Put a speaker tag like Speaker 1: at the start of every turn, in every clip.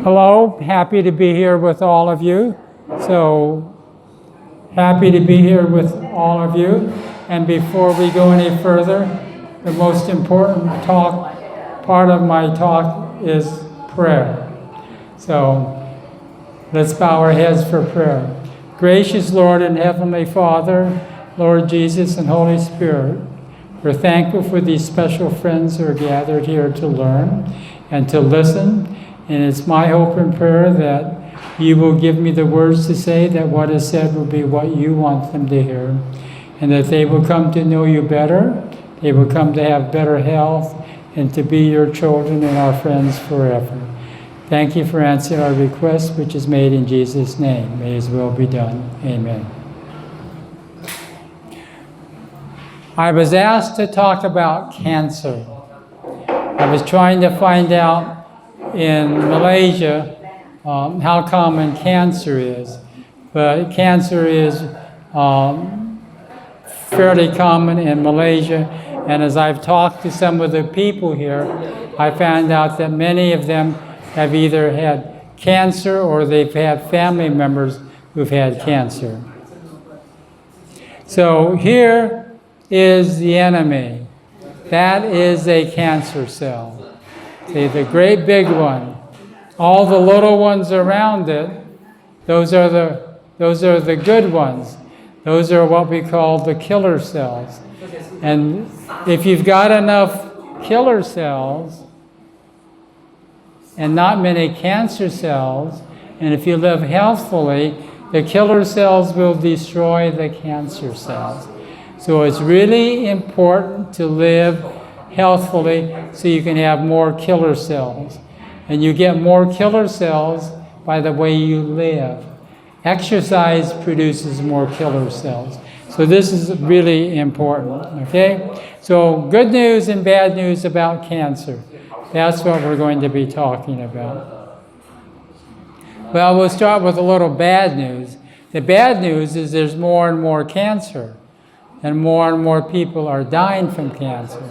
Speaker 1: Hello, happy to be here with all of you. So, happy to be here with all of you. And before we go any further, the most important part of my talk is prayer. So, let's bow our heads for prayer. Gracious Lord and Heavenly Father, Lord Jesus and Holy Spirit, we're thankful for these special friends who are gathered here to learn and to listen. And it's my hope and prayer that you will give me the words to say, that what is said will be what you want them to hear, and that they will come to know you better, they will come to have better health, and to be your children and our friends forever. Thank you for answering our request, which is made in Jesus' name. May his will be done. Amen. I was asked to talk about cancer. I was trying to find out in Malaysia how common cancer is. But cancer is fairly common in Malaysia. And as I've talked to some of the people here, I found out that many of them have either had cancer or they've had family members who've had cancer. So here is the enemy. That is a cancer cell. See, the great big one. All the little ones around it, those are the good ones. Those are what we call the killer cells. And if you've got enough killer cells and not many cancer cells, and if you live healthfully, the killer cells will destroy the cancer cells. So it's really important to live healthfully so you can have more killer cells. And you get more killer cells by the way you live. Exercise produces more killer cells. So this is really important, okay? So good news and bad news about cancer. That's what we're going to be talking about. Well, we'll start with a little bad news. The bad news is there's more and more cancer, and more people are dying from cancer.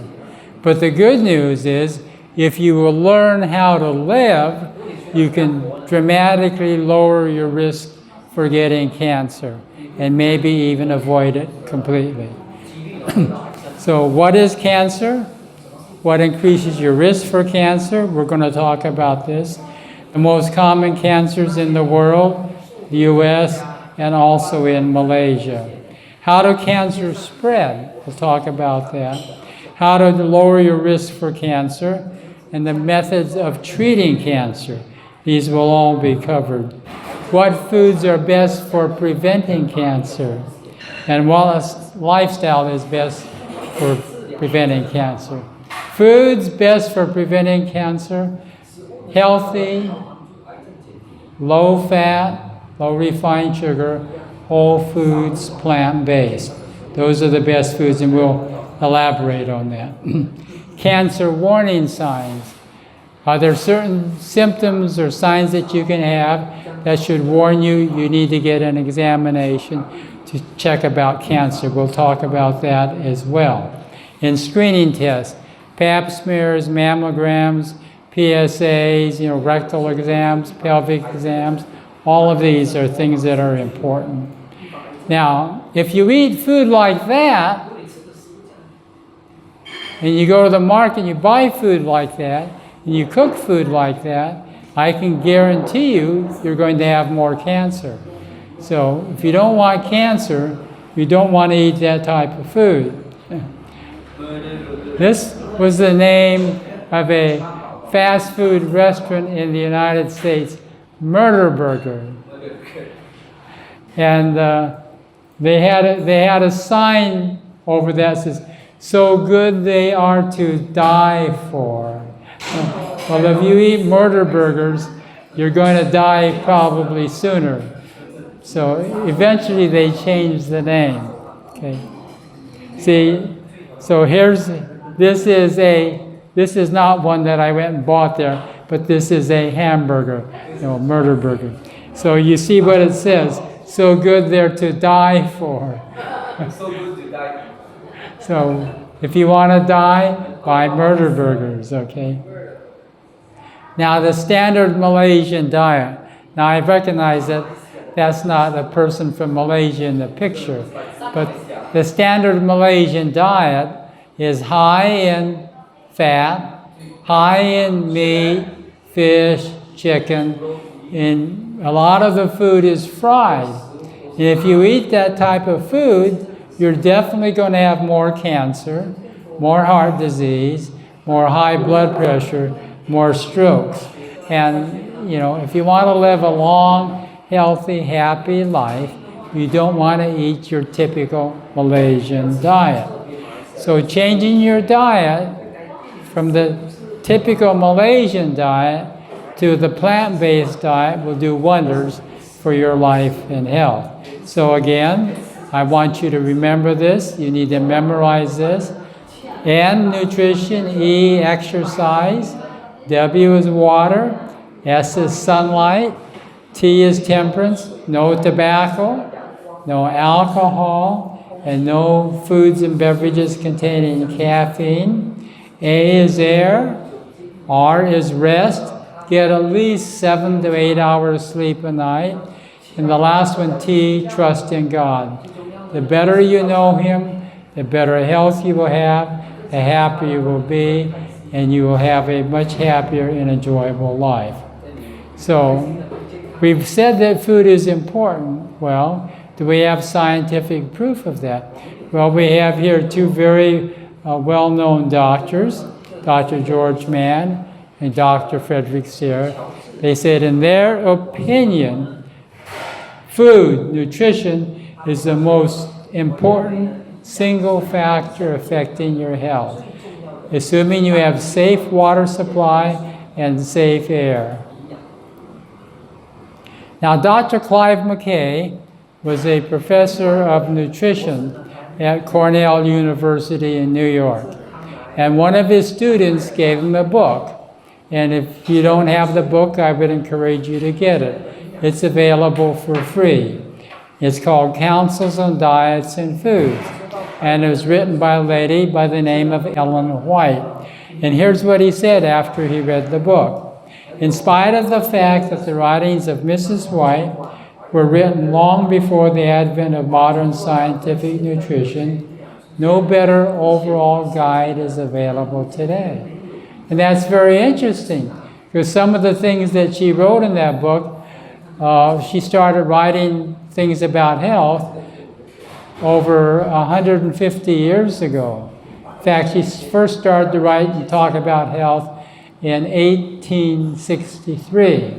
Speaker 1: But the good news is, if you will learn how to live, you can dramatically lower your risk for getting cancer, and maybe even avoid it completely. So what is cancer? What increases your risk for cancer? We're going to talk about this. The most common cancers in the world, the US, and also in Malaysia. How do cancers spread? We'll talk about that. How to lower your risk for cancer, and the methods of treating cancer. These will all be covered. What foods are best for preventing cancer, and what lifestyle is best for preventing cancer. Foods best for preventing cancer: healthy, low fat, low refined sugar, whole foods, plant-based. Those are the best foods, and we'll elaborate on that. Cancer warning signs. Are there certain symptoms or signs that you can have that should warn you need to get an examination to check about cancer? We'll talk about that as well. In screening tests, pap smears, mammograms, PSAs, rectal exams, pelvic exams, all of these are things that are important. Now, if you eat food like that, and you go to the market and you buy food like that, and you cook food like that, I can guarantee you're going to have more cancer. So if you don't want cancer, you don't want to eat that type of food. This was the name of a fast food restaurant in the United States, Murder Burger. And they had a sign over that that says, "So good they are to die for." Well, if you eat murder burgers, you're going to die probably sooner. So eventually they changed the name. Okay. See, so this is not one that I went and bought there, but this is a hamburger, murder burger. So you see what it says, so good they're to die for.
Speaker 2: So good to die.
Speaker 1: So if you want to die, buy murder burgers, okay? Now, the standard Malaysian diet. Now, I recognize that that's not a person from Malaysia in the picture, but the standard Malaysian diet is high in fat, high in meat, fish, chicken, and a lot of the food is fried. And if you eat that type of food, you're definitely going to have more cancer, more heart disease, more high blood pressure, more strokes. And, if you want to live a long, healthy, happy life, you don't want to eat your typical Malaysian diet. So changing your diet from the typical Malaysian diet to the plant-based diet will do wonders for your life and health. So again, I want you to remember this. You need to memorize this. N, nutrition. E, exercise. W is water. S is sunlight. T is temperance. No tobacco, no alcohol, and no foods and beverages containing caffeine. A is air. R is rest. Get at least 7 to 8 hours sleep a night. And the last one, T, trust in God. The better you know Him, the better health you will have, the happier you will be, and you will have a much happier and enjoyable life. So, we've said that food is important. Well, do we have scientific proof of that? Well, we have here two very well-known doctors, Dr. George Mann and Dr. Frederick Sear. They said in their opinion, food, nutrition, is the most important single factor affecting your health, assuming you have safe water supply and safe air. Now, Dr. Clive McKay was a professor of nutrition at Cornell University in New York. And one of his students gave him a book. And if you don't have the book, I would encourage you to get it. It's available for free. It's called Counsels on Diets and Foods. And it was written by a lady by the name of Ellen White. And here's what he said after he read the book. In spite of the fact that the writings of Mrs. White were written long before the advent of modern scientific nutrition, no better overall guide is available today. And that's very interesting, because some of the things that she wrote in that book, she started writing things about health over 150 years ago. In fact, she first started to write and talk about health in 1863.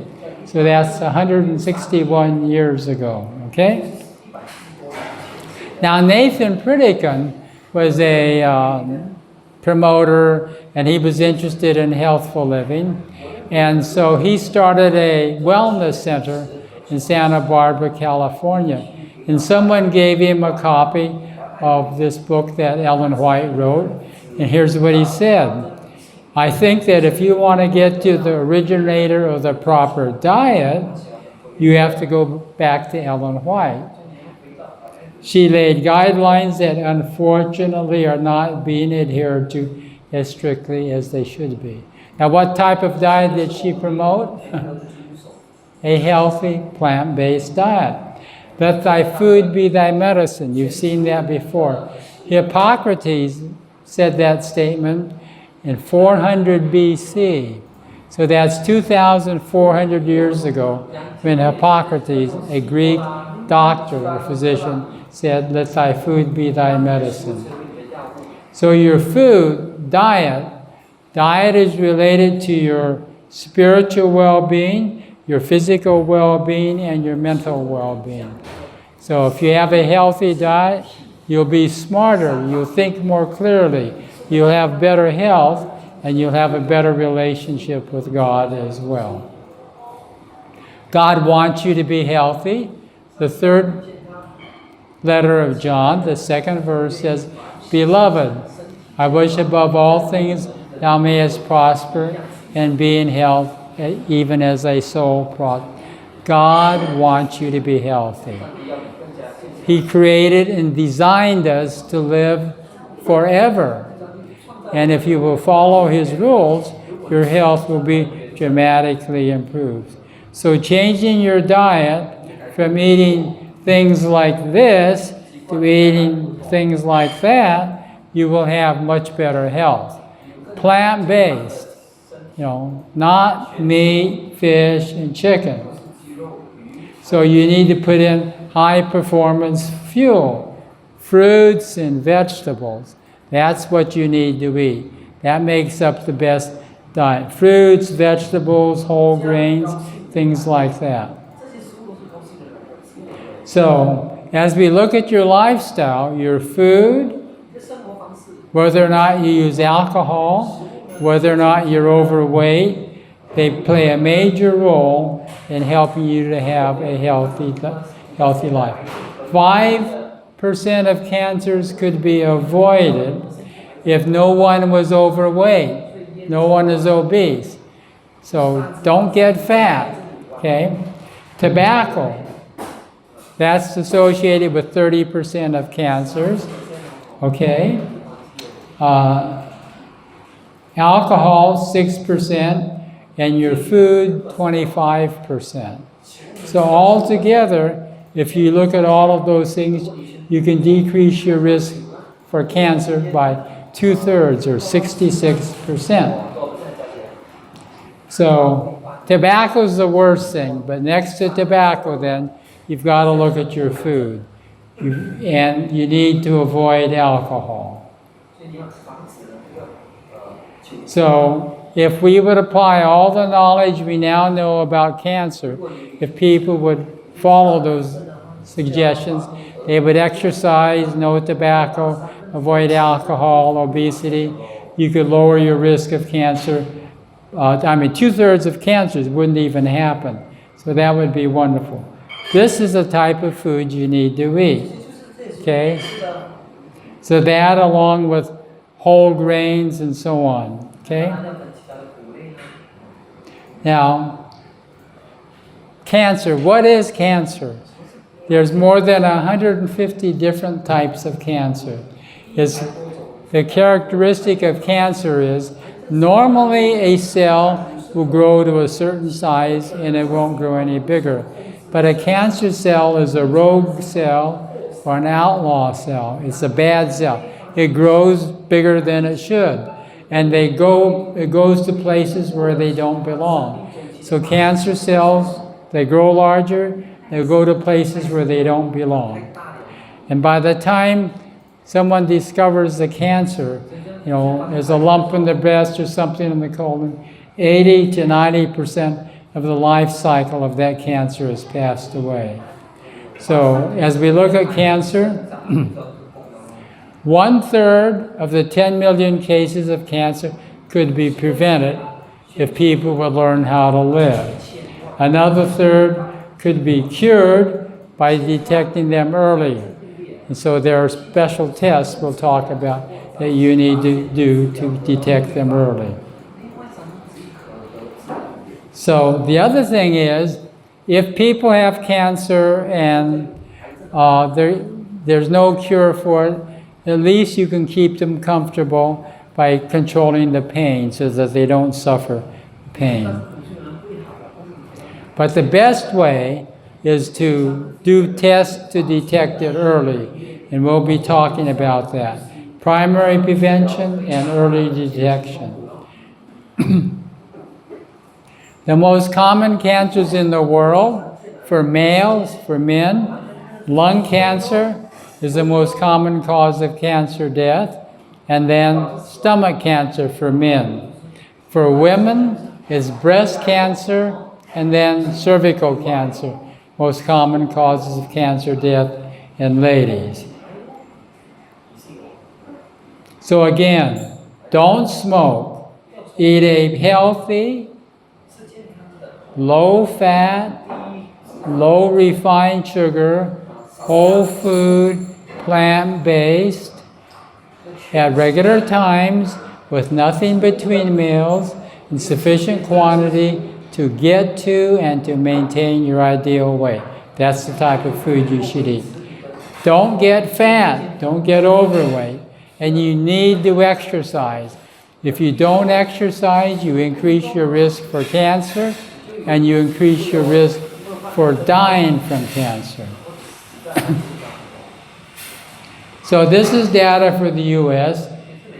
Speaker 1: So that's 161 years ago, okay? Now, Nathan Pritikin was a promoter, and he was interested in healthful living. And so he started a wellness center in Santa Barbara, California. And someone gave him a copy of this book that Ellen White wrote. And here's what he said. I think that if you want to get to the originator of the proper diet, you have to go back to Ellen White. She laid guidelines that unfortunately are not being adhered to as strictly as they should be. Now, what type of diet did she promote? A healthy, plant-based diet. Let thy food be thy medicine. You've seen that before. Hippocrates said that statement in 400 BC. So that's 2,400 years ago when Hippocrates, a Greek doctor or physician, said, let thy food be thy medicine. So your food, diet is related to your spiritual well-being, your physical well-being, and your mental well-being. So if you have a healthy diet, you'll be smarter, you'll think more clearly, you'll have better health, and you'll have a better relationship with God as well. God wants you to be healthy. The third letter of John, the second verse says, Beloved, I wish above all things thou mayest prosper and be in health, even as thy soul prospers. God wants you to be healthy. He created and designed us to live forever. And if you will follow His rules, your health will be dramatically improves. So changing your diet from eating things like this to eating things like that, you will have much better health. Plant-based, not meat, fish, and chicken. So you need to put in high-performance fuel, fruits and vegetables. That's what you need to eat. That makes up the best diet. Fruits, vegetables, whole grains, things like that. So, as we look at your lifestyle, your food, whether or not you use alcohol, whether or not you're overweight, they play a major role in helping you to have a healthy life. 5% of cancers could be avoided if no one was overweight, no one is obese. So don't get fat, okay? Tobacco, that's associated with 30% of cancers, okay? Alcohol, 6%, and your food, 25%. So altogether, if you look at all of those things, you can decrease your risk for cancer by 2/3 or 66%. So tobacco is the worst thing, but next to tobacco then, you've got to look at your food. And you need to avoid alcohol. So if we would apply all the knowledge we now know about cancer, if people would follow those suggestions, they would exercise, no tobacco, avoid alcohol, obesity, you could lower your risk of cancer. 2/3 of cancers wouldn't even happen. So that would be wonderful. This is the type of food you need to eat. Okay? So that along with whole grains and so on. Okay? Now, cancer. What is cancer? There's more than 150 different types of cancer. The characteristic of cancer is normally a cell will grow to a certain size and it won't grow any bigger. But a cancer cell is a rogue cell or an outlaw cell. It's a bad cell. It grows bigger than it should. And it goes to places where they don't belong. So cancer cells, they grow larger, they go to places where they don't belong. And by the time someone discovers the cancer, there's a lump in the breast or something in the colon, 80 to 90% of the life cycle of that cancer has passed away. So as we look at cancer, 1/3 of the 10 million cases of cancer could be prevented if people would learn how to live. Another 1/3 could be cured by detecting them early. And so there are special tests we'll talk about that you need to do to detect them early. So the other thing is, if people have cancer and there's no cure for it, at least you can keep them comfortable by controlling the pain so that they don't suffer pain. But the best way is to do tests to detect it early, and we'll be talking about that. Primary prevention and early detection. The most common cancers in the world for males, for men, lung cancer is the most common cause of cancer death, and then stomach cancer for men. For women, it's breast cancer, and then cervical cancer, most common causes of cancer death in ladies. So again, don't smoke. Eat a healthy, low-fat, low-refined sugar, whole food, plant-based, at regular times, with nothing between meals, in sufficient quantity to get to and to maintain your ideal weight. That's the type of food you should eat. Don't get fat, don't get overweight, and you need to exercise. If you don't exercise, you increase your risk for cancer, and you increase your risk for dying from cancer. So this is data for the U.S.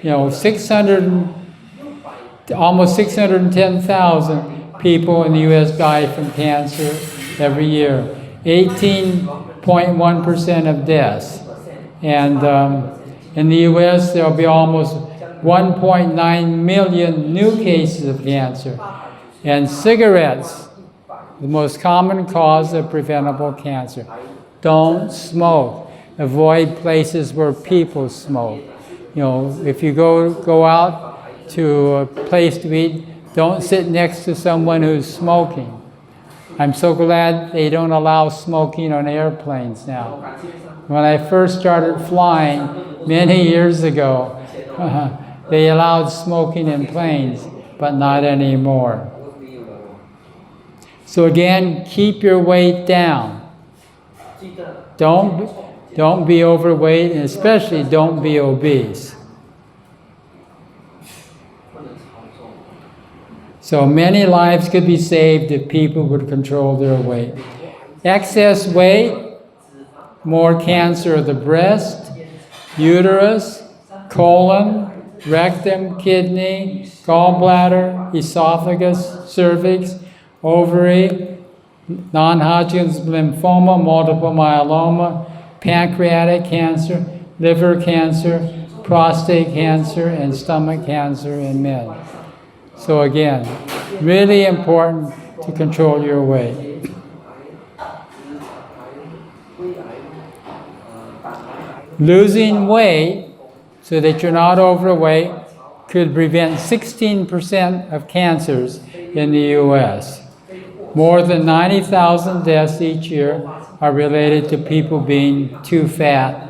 Speaker 1: Almost 610,000 people in the U.S. die from cancer every year. 18.1% of deaths. And in the U.S., there'll be almost 1.9 million new cases of cancer. And cigarettes, the most common cause of preventable cancer. Don't smoke. Avoid places where people smoke. If you go out to a place to eat, don't sit next to someone who's smoking. I'm so glad they don't allow smoking on airplanes now. When I first started flying many years ago, they allowed smoking in planes, but not anymore. So again, keep your weight down. Don't be overweight, and especially don't be obese. So many lives could be saved if people would control their weight. Excess weight, more cancer of the breast, uterus, colon, rectum, kidney, gallbladder, esophagus, cervix, ovary, non-Hodgkin's lymphoma, multiple myeloma, pancreatic cancer, liver cancer, prostate cancer, and stomach cancer in men. So again, really important to control your weight. Losing weight so that you're not overweight could prevent 16% of cancers in the U.S. More than 90,000 deaths each year are related to people being too fat.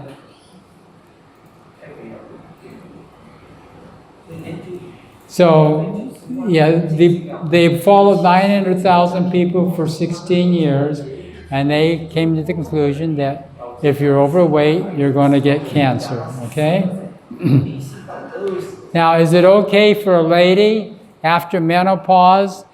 Speaker 1: So, yeah, they followed 900,000 people for 16 years, and they came to the conclusion that if you're overweight, you're going to get cancer, okay? Now, is it okay for a lady after menopause?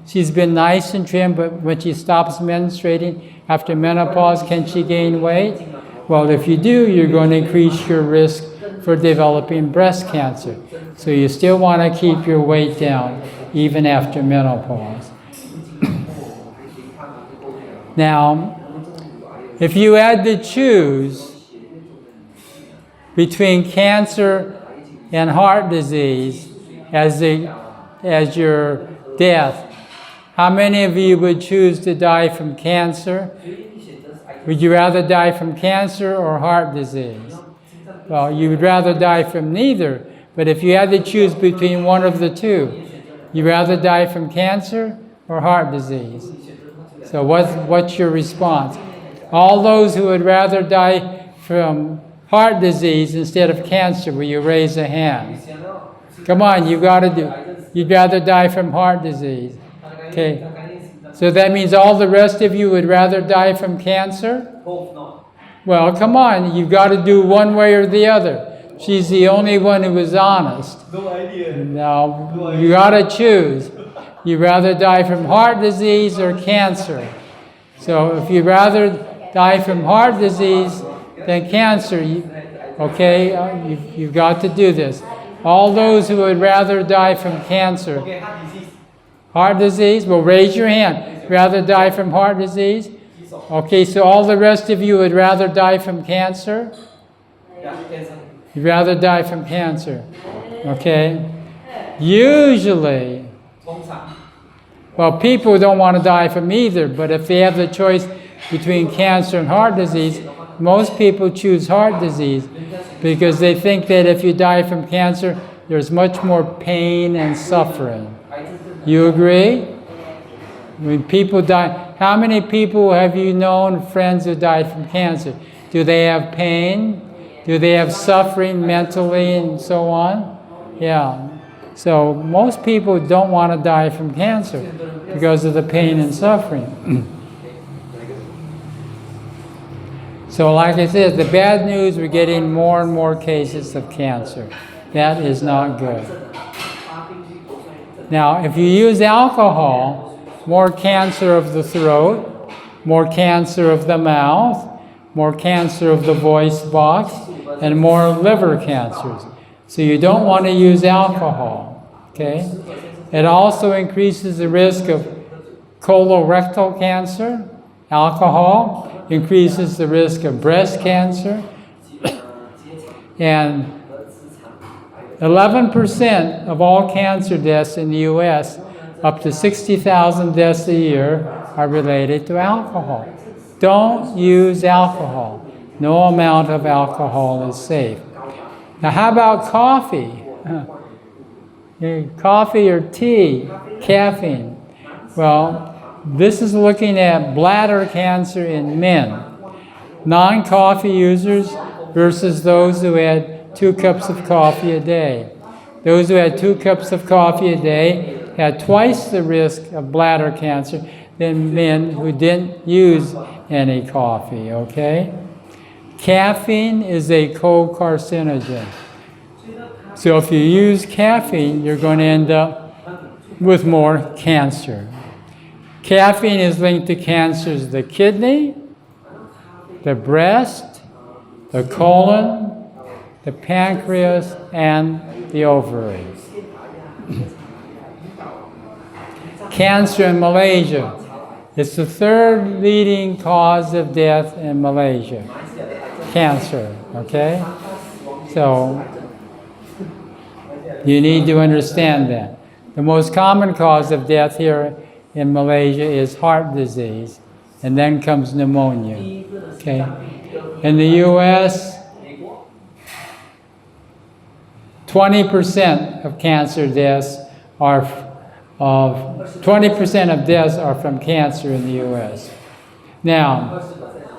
Speaker 1: She's been nice and trim, but when she stops menstruating after menopause, can she gain weight? Well, if you do, you're going to increase your risk for developing breast cancer. So you still want to keep your weight down even after menopause. Now, if you had to choose between cancer and heart disease as your death, how many of you would choose to die from cancer? Would you rather die from cancer or heart disease? Well, you would rather die from neither, but if you had to choose between one of the two, you'd rather die from cancer or heart disease? So what's your response? All those who would rather die from heart disease instead of cancer, will you raise a hand? Come on, you'd rather die from heart disease. Okay. So that means all the rest of you would rather die from cancer? Well, come on, you've got to do one way or the other. She's the only one who was honest.
Speaker 2: No idea.
Speaker 1: Now, you got to choose. You'd rather die from heart disease or cancer. So if you'd rather die from heart disease than cancer, you've got to do this. All those who would rather die from cancer. Heart disease? Well, raise your hand. Rather die from heart disease? Okay, so all the rest of you would rather die from cancer? You'd rather die from cancer. Okay? Usually, well, people don't want to die from either, but if they have the choice between cancer and heart disease, most people choose heart disease because they think that if you die from cancer, there's much more pain and suffering. You agree? When people die, how many people have you known, friends who died from cancer? Do they have pain? Do they have suffering mentally and so on? Yeah. So most people don't want to die from cancer because of the pain and suffering. So like I said, the bad news, we're getting more and more cases of cancer. That is not good. Now, if you use alcohol, more cancer of the throat, more cancer of the mouth, more cancer of the voice box, and more liver cancers. So you don't want to use alcohol, okay? It also increases the risk of colorectal cancer. Alcohol increases the risk of breast cancer. And 11% of all cancer deaths in the US, up to 60,000 deaths a year, are related to alcohol. Don't use alcohol. No amount of alcohol is safe. Now, how about coffee? Coffee or tea, caffeine. Well, this is looking at bladder cancer in men. Non-coffee users versus those who had 2 cups of coffee a day. Those who had 2 cups of coffee a day had twice the risk of bladder cancer than men who didn't use any coffee, okay? Caffeine is a co-carcinogen. So if you use caffeine, you're going to end up with more cancer. Caffeine is linked to cancers of the kidney, the breast, the colon, the pancreas, and the ovaries. Cancer in Malaysia. It's the 3rd leading cause of death in Malaysia. Cancer, okay? So, you need to understand that. The most common cause of death here in Malaysia is heart disease, and then comes pneumonia, okay? In the US, 20% of cancer deaths are 20% of deaths are from cancer in the US. Now,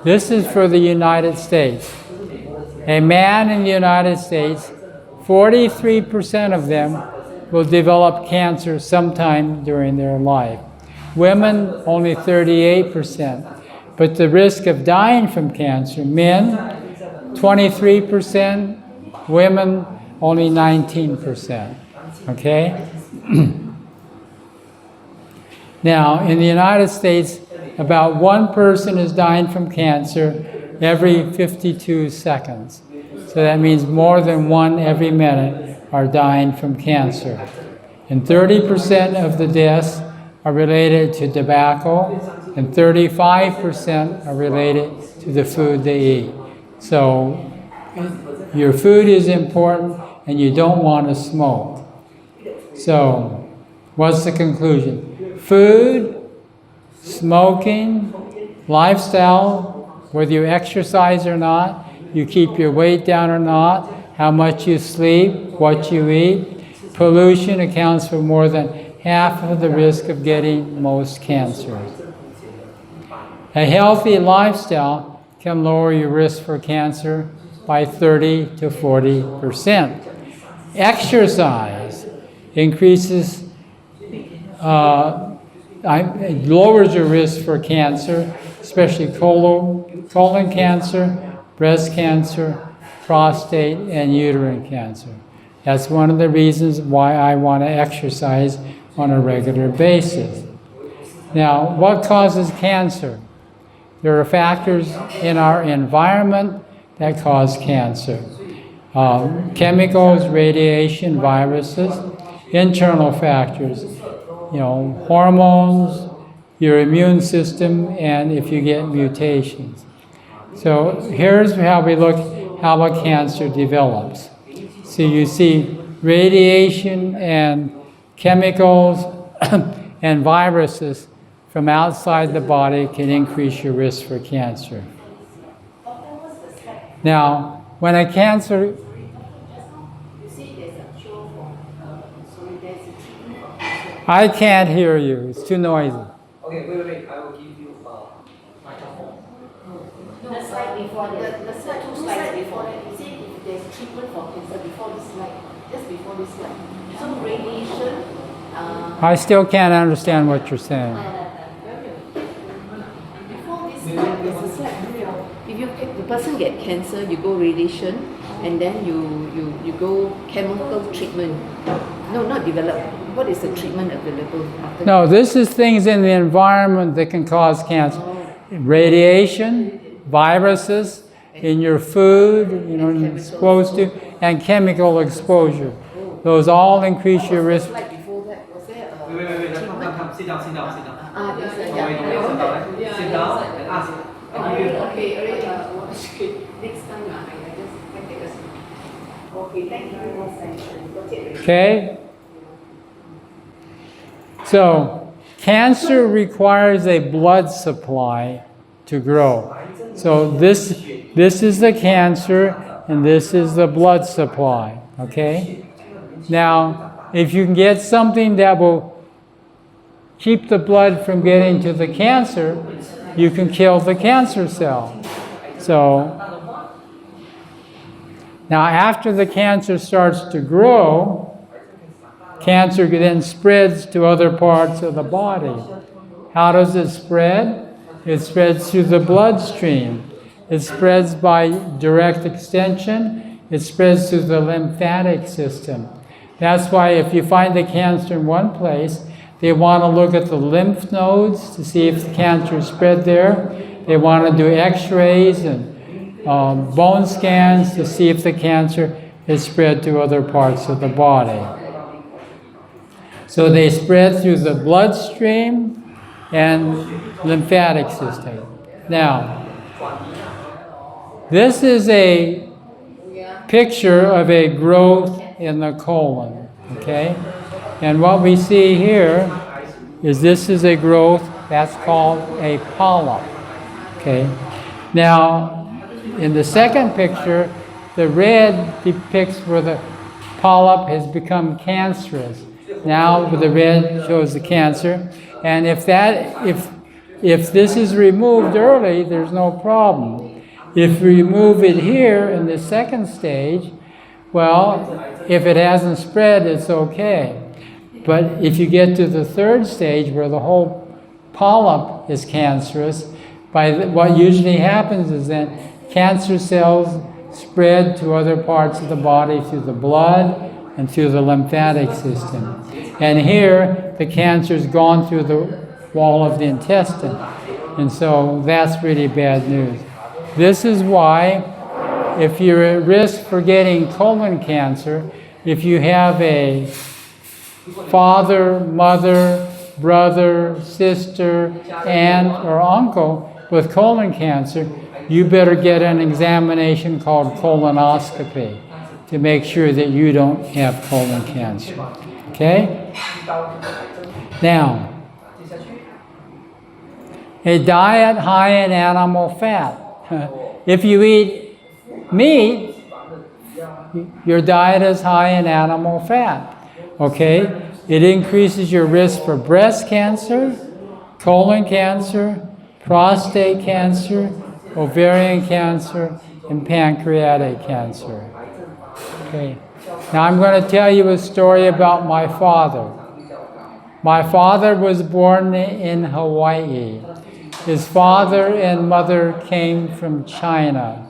Speaker 1: this is for the United States. A man in the United States, 43% of them will develop cancer sometime during their life. Women, only 38%. But the risk of dying from cancer, men, 23%, women, only 19%. Okay? Now, in the United States, about 1 person is dying from cancer every 52 seconds. So that means more than 1 every minute are dying from cancer. And 30% of the deaths are related to tobacco, and 35% are related to the food they eat. So your food is important, and you don't want to smoke. So what's the conclusion? Food, smoking, lifestyle, whether you exercise or not, you keep your weight down or not, how much you sleep, what you eat. Pollution accounts for more than half of the risk of getting most cancers. A healthy lifestyle can lower your risk for cancer by 30 to 40%. Exercise increases, it lowers your risk for cancer, especially colon cancer, breast cancer, prostate, and uterine cancer. That's one of the reasons why I want to exercise on a regular basis. Now, what causes cancer? There are factors in our environment that cause cancer. Chemicals, radiation, viruses, internal factors, hormones, your immune system, and if you get mutations. So here's how we look how a cancer develops. So you see radiation and chemicals and viruses from outside the body can increase your risk for cancer. Now, when a cancer... I can't hear you. It's too noisy.
Speaker 2: Okay, wait. I will give you microphone.
Speaker 3: The slide before that. The slide, 2 slides before that. You see, if there's treatment for cancer before this slide, just before this slide. So radiation.
Speaker 1: I still can't understand what you're saying.
Speaker 3: Before this slide, there's a slide before. If the person get cancer, you go radiation, and then you go chemical treatment. No, not develop. what is the treatment available after?
Speaker 1: No, this is things in the environment that can cause cancer. Radiation, viruses in your food, you know, you're exposed to, and chemical exposure. Those all increase your risk.
Speaker 3: Like before that, was there a
Speaker 2: Wait.
Speaker 3: treatment?
Speaker 2: Come. Sit down. Sit down.
Speaker 3: There's a,
Speaker 2: Wait. Sit down and ask.
Speaker 3: Okay, next time I just can take a seat. Okay, thank you very much.
Speaker 1: Okay? So, cancer requires a blood supply to grow. So this is the cancer and this is the blood supply, okay? Now, if you can get something that will keep the blood from getting to the cancer, you can kill the cancer cell. So, now after the cancer starts to grow, cancer then spreads to other parts of the body. How does it spread? It spreads through the bloodstream. It spreads by direct extension. It spreads through the lymphatic system. That's why if you find the cancer in one place, they want to look at the lymph nodes to see if the cancer is spread there. They want to do x-rays and bone scans to see if the cancer is spread to other parts of the body. So they spread through the bloodstream and lymphatic system. Now, this is a picture of a growth in the colon, okay? And what we see here is this is a growth that's called a polyp, okay? Now, in the second picture, the red depicts where the polyp has become cancerous. Now the red shows the cancer, and if this is removed early, there's no problem. If we remove it here in the second stage, well, if it hasn't spread, it's okay. But if you get to the third stage where the whole polyp is cancerous, what usually happens is that cancer cells spread to other parts of the body through the blood and through the lymphatic system. And here, the cancer's gone through the wall of the intestine. And so that's really bad news. This is why, if you're at risk for getting colon cancer, if you have a father, mother, brother, sister, aunt, or uncle with colon cancer, you better get an examination called colonoscopy to make sure that you don't have colon cancer. Okay? Now, a diet high in animal fat. If you eat meat, your diet is high in animal fat. Okay? It increases your risk for breast cancer, colon cancer, prostate cancer, ovarian cancer, and pancreatic cancer. Okay. Now I'm going to tell you a story about my father. My father was born in Hawaii. His father and mother came from China.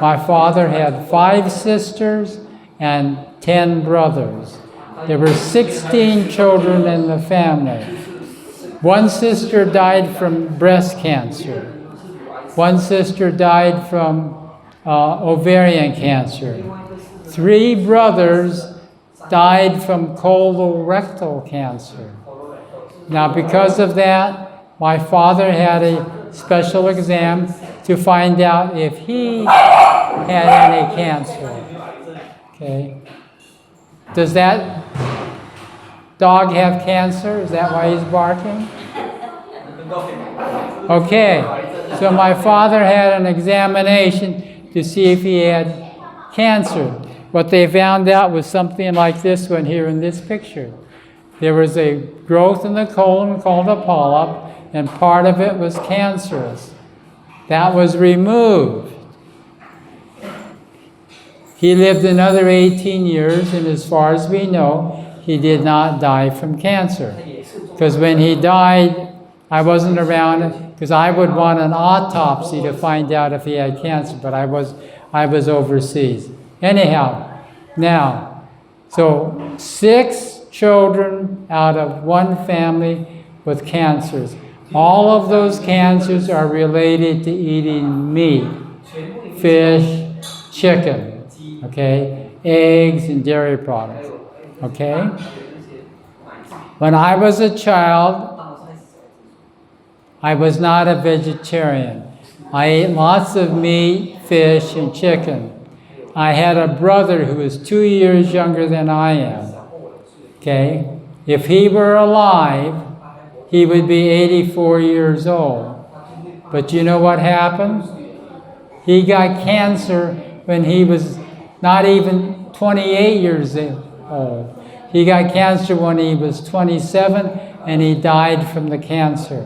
Speaker 1: My father had 5 sisters and 10 brothers. There were 16 children in the family. One sister died from breast cancer. One sister died from ovarian cancer. 3 brothers died from colorectal cancer. Now, because of that, my father had a special exam to find out if he had any cancer. Okay. Does that dog have cancer? Is that why he's barking? Okay. So my father had an examination to see if he had cancer. What they found out was something like this one here in this picture. There was a growth in the colon called a polyp, and part of it was cancerous. That was removed. He lived another 18 years, and as far as we know, he did not die from cancer. Because when he died, I wasn't around, because I would want an autopsy to find out if he had cancer, but I was overseas. Anyhow, now, so 6 children out of one family with cancers. All of those cancers are related to eating meat, fish, chicken, okay, eggs and dairy products, okay? When I was a child, I was not a vegetarian. I ate lots of meat, fish, and chicken. I had a brother who was 2 years younger than I am, okay? If he were alive, he would be 84 years old. But you know what happened? He got cancer when he was not even 28 years old. He got cancer when he was 27, and he died from the cancer.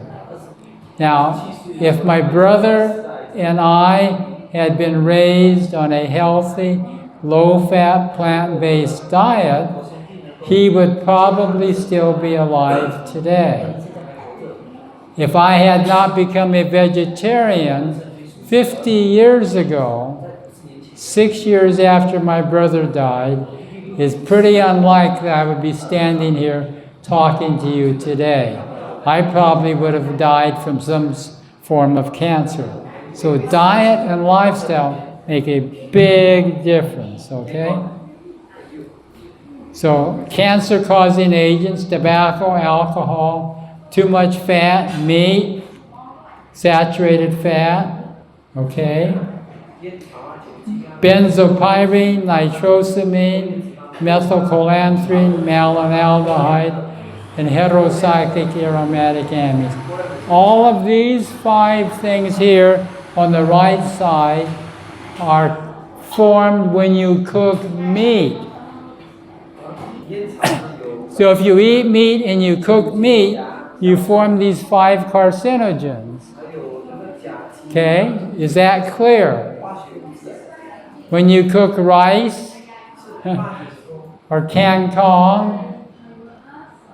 Speaker 1: Now, if my brother and I had been raised on a healthy, low-fat, plant-based diet, he would probably still be alive today. If I had not become a vegetarian 50 years ago, 6 years after my brother died, it's pretty unlikely I would be standing here talking to you today. I probably would have died from some form of cancer. So diet and lifestyle make a big difference, okay? So cancer-causing agents, tobacco, alcohol, too much fat, meat, saturated fat, okay? Benzopyrene, nitrosamine, methylcolanthrin, malonaldehyde, and heterocyclic aromatic amines. All of these 5 things here on the right side are formed when you cook meat. So if you eat meat and you cook meat, you form these 5 carcinogens. Okay? Is that clear? When you cook rice, or kangkong,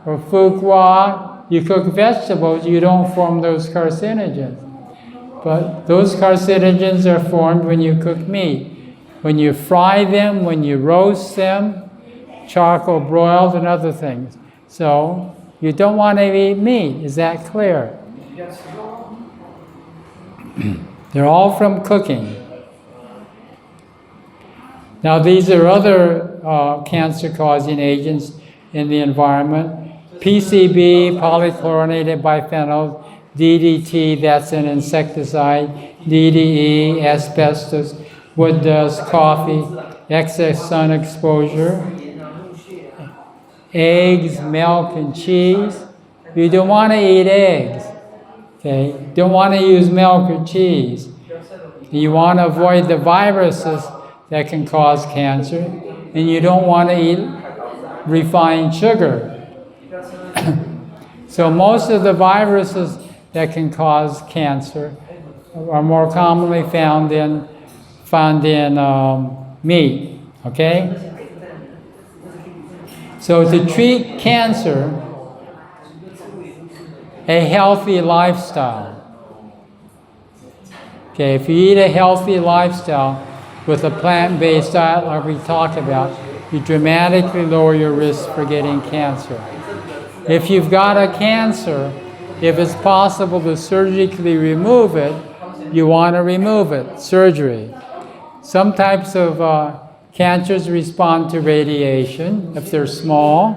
Speaker 1: or phu qua, you cook vegetables, you don't form those carcinogens. But those carcinogens are formed when you cook meat. When you fry them, when you roast them, charcoal broiled and other things. So you don't want to eat meat. Is that clear? They're all from cooking. Now these are other cancer-causing agents in the environment. PCB, polychlorinated biphenyl, DDT, that's an insecticide, DDE, asbestos, wood dust, coffee, excess sun exposure, eggs, milk, and cheese. You don't want to eat eggs, okay? Don't want to use milk or cheese. You want to avoid the viruses that can cause cancer, and you don't want to eat refined sugar. So most of the viruses that can cause cancer are more commonly found in meat, okay? So to treat cancer, a healthy lifestyle. Okay, if you eat a healthy lifestyle with a plant-based diet like we talked about, you dramatically lower your risk for getting cancer. If you've got a cancer, if it's possible to surgically remove it, you want to remove it, surgery. Some types of cancers respond to radiation if they're small,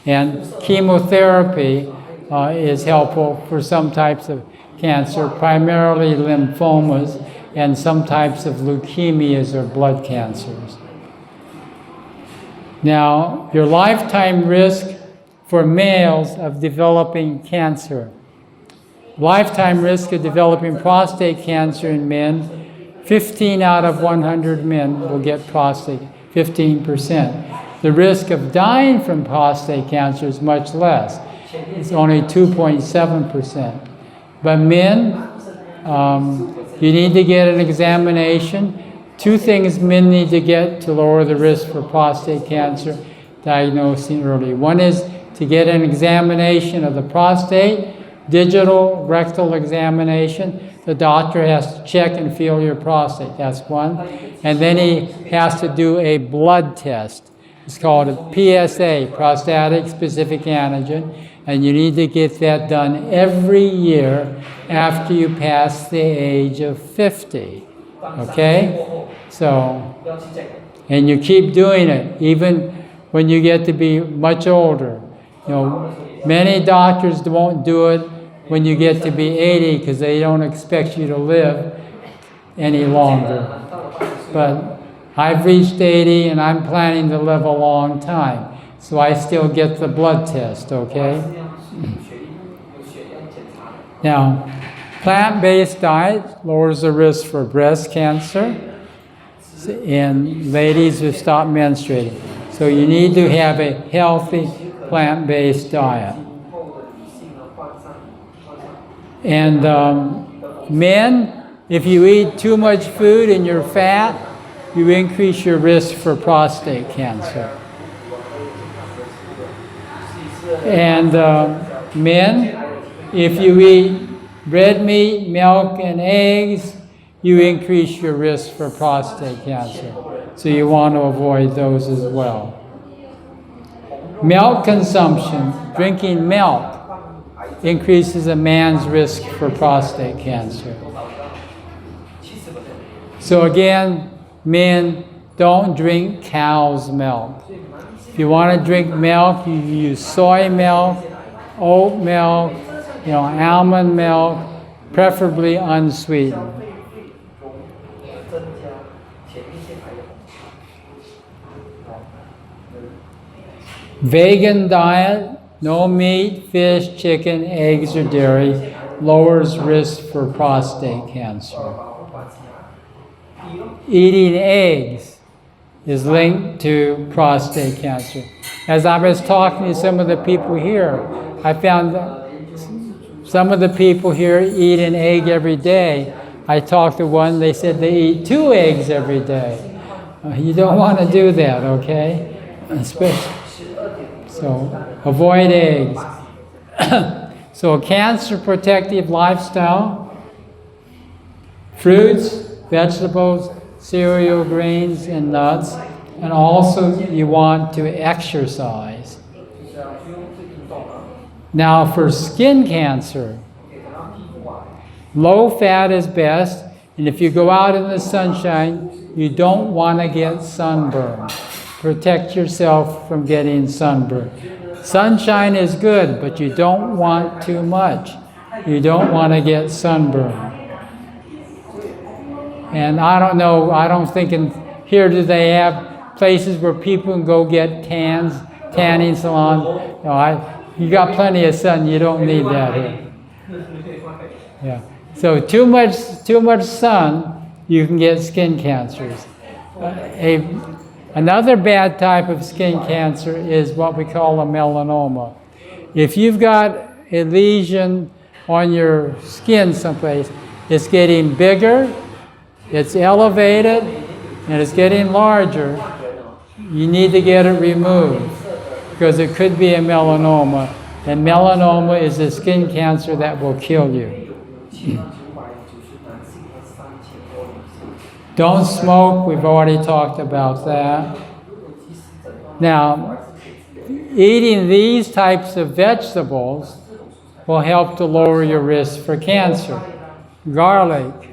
Speaker 1: and chemotherapy is helpful for some types of cancer, primarily lymphomas and some types of leukemias or blood cancers. Now, your lifetime risk for males of developing cancer. Lifetime risk of developing prostate cancer in men, 15 out of 100 men will get prostate, 15%. The risk of dying from prostate cancer is much less. It's only 2.7%. But men, you need to get an examination. 2 things men need to get to lower the risk for prostate cancer diagnosing early. One is to get an examination of the prostate, digital rectal examination. The doctor has to check and feel your prostate. That's one. And then he has to do a blood test. It's called a PSA, prostatic specific antigen, and you need to get that done every year after you pass the age of 50. Okay? So, and you keep doing it even when you get to be much older. You know, many doctors won't do it when you get to be 80 because they don't expect you to live any longer. But I've reached 80 and I'm planning to live a long time. So I still get the blood test, okay? Now, plant-based diet lowers the risk for breast cancer in ladies who stop menstruating. So you need to have a healthy plant-based diet. And men, if you eat too much food and you're fat, you increase your risk for prostate cancer. And men, if you eat red meat, milk, and eggs, you increase your risk for prostate cancer. So you want to avoid those as well. Milk consumption, drinking milk, increases a man's risk for prostate cancer. So again, men, don't drink cow's milk. If you want to drink milk, you use soy milk, oat milk, almond milk, preferably unsweetened. Vegan diet, no meat, fish, chicken, eggs, or dairy, lowers risk for prostate cancer. Eating eggs is linked to prostate cancer. As I was talking to some of the people here, I found that some of the people here eat an egg every day. I talked to one, they said they eat 2 eggs every day. You don't want to do that, okay? So avoid eggs. So a cancer protective lifestyle, fruits, vegetables, cereal, grains, and nuts. And also you want to exercise. Now for skin cancer, low fat is best. And if you go out in the sunshine, you don't want to get sunburned. Protect yourself from getting sunburned. Sunshine is good, but you don't want too much. You don't want to get sunburned. And I don't know, I don't think here do they have places where people can go get tanning salons. No, you got plenty of sun, you don't need that here. Yeah. So too much sun, you can get skin cancers. Another bad type of skin cancer is what we call a melanoma. If you've got a lesion on your skin someplace, it's getting bigger, it's elevated, and it's getting larger, you need to get it removed because it could be a melanoma. And melanoma is a skin cancer that will kill you. Don't smoke, we've already talked about that. Now, eating these types of vegetables will help to lower your risk for cancer. Garlic.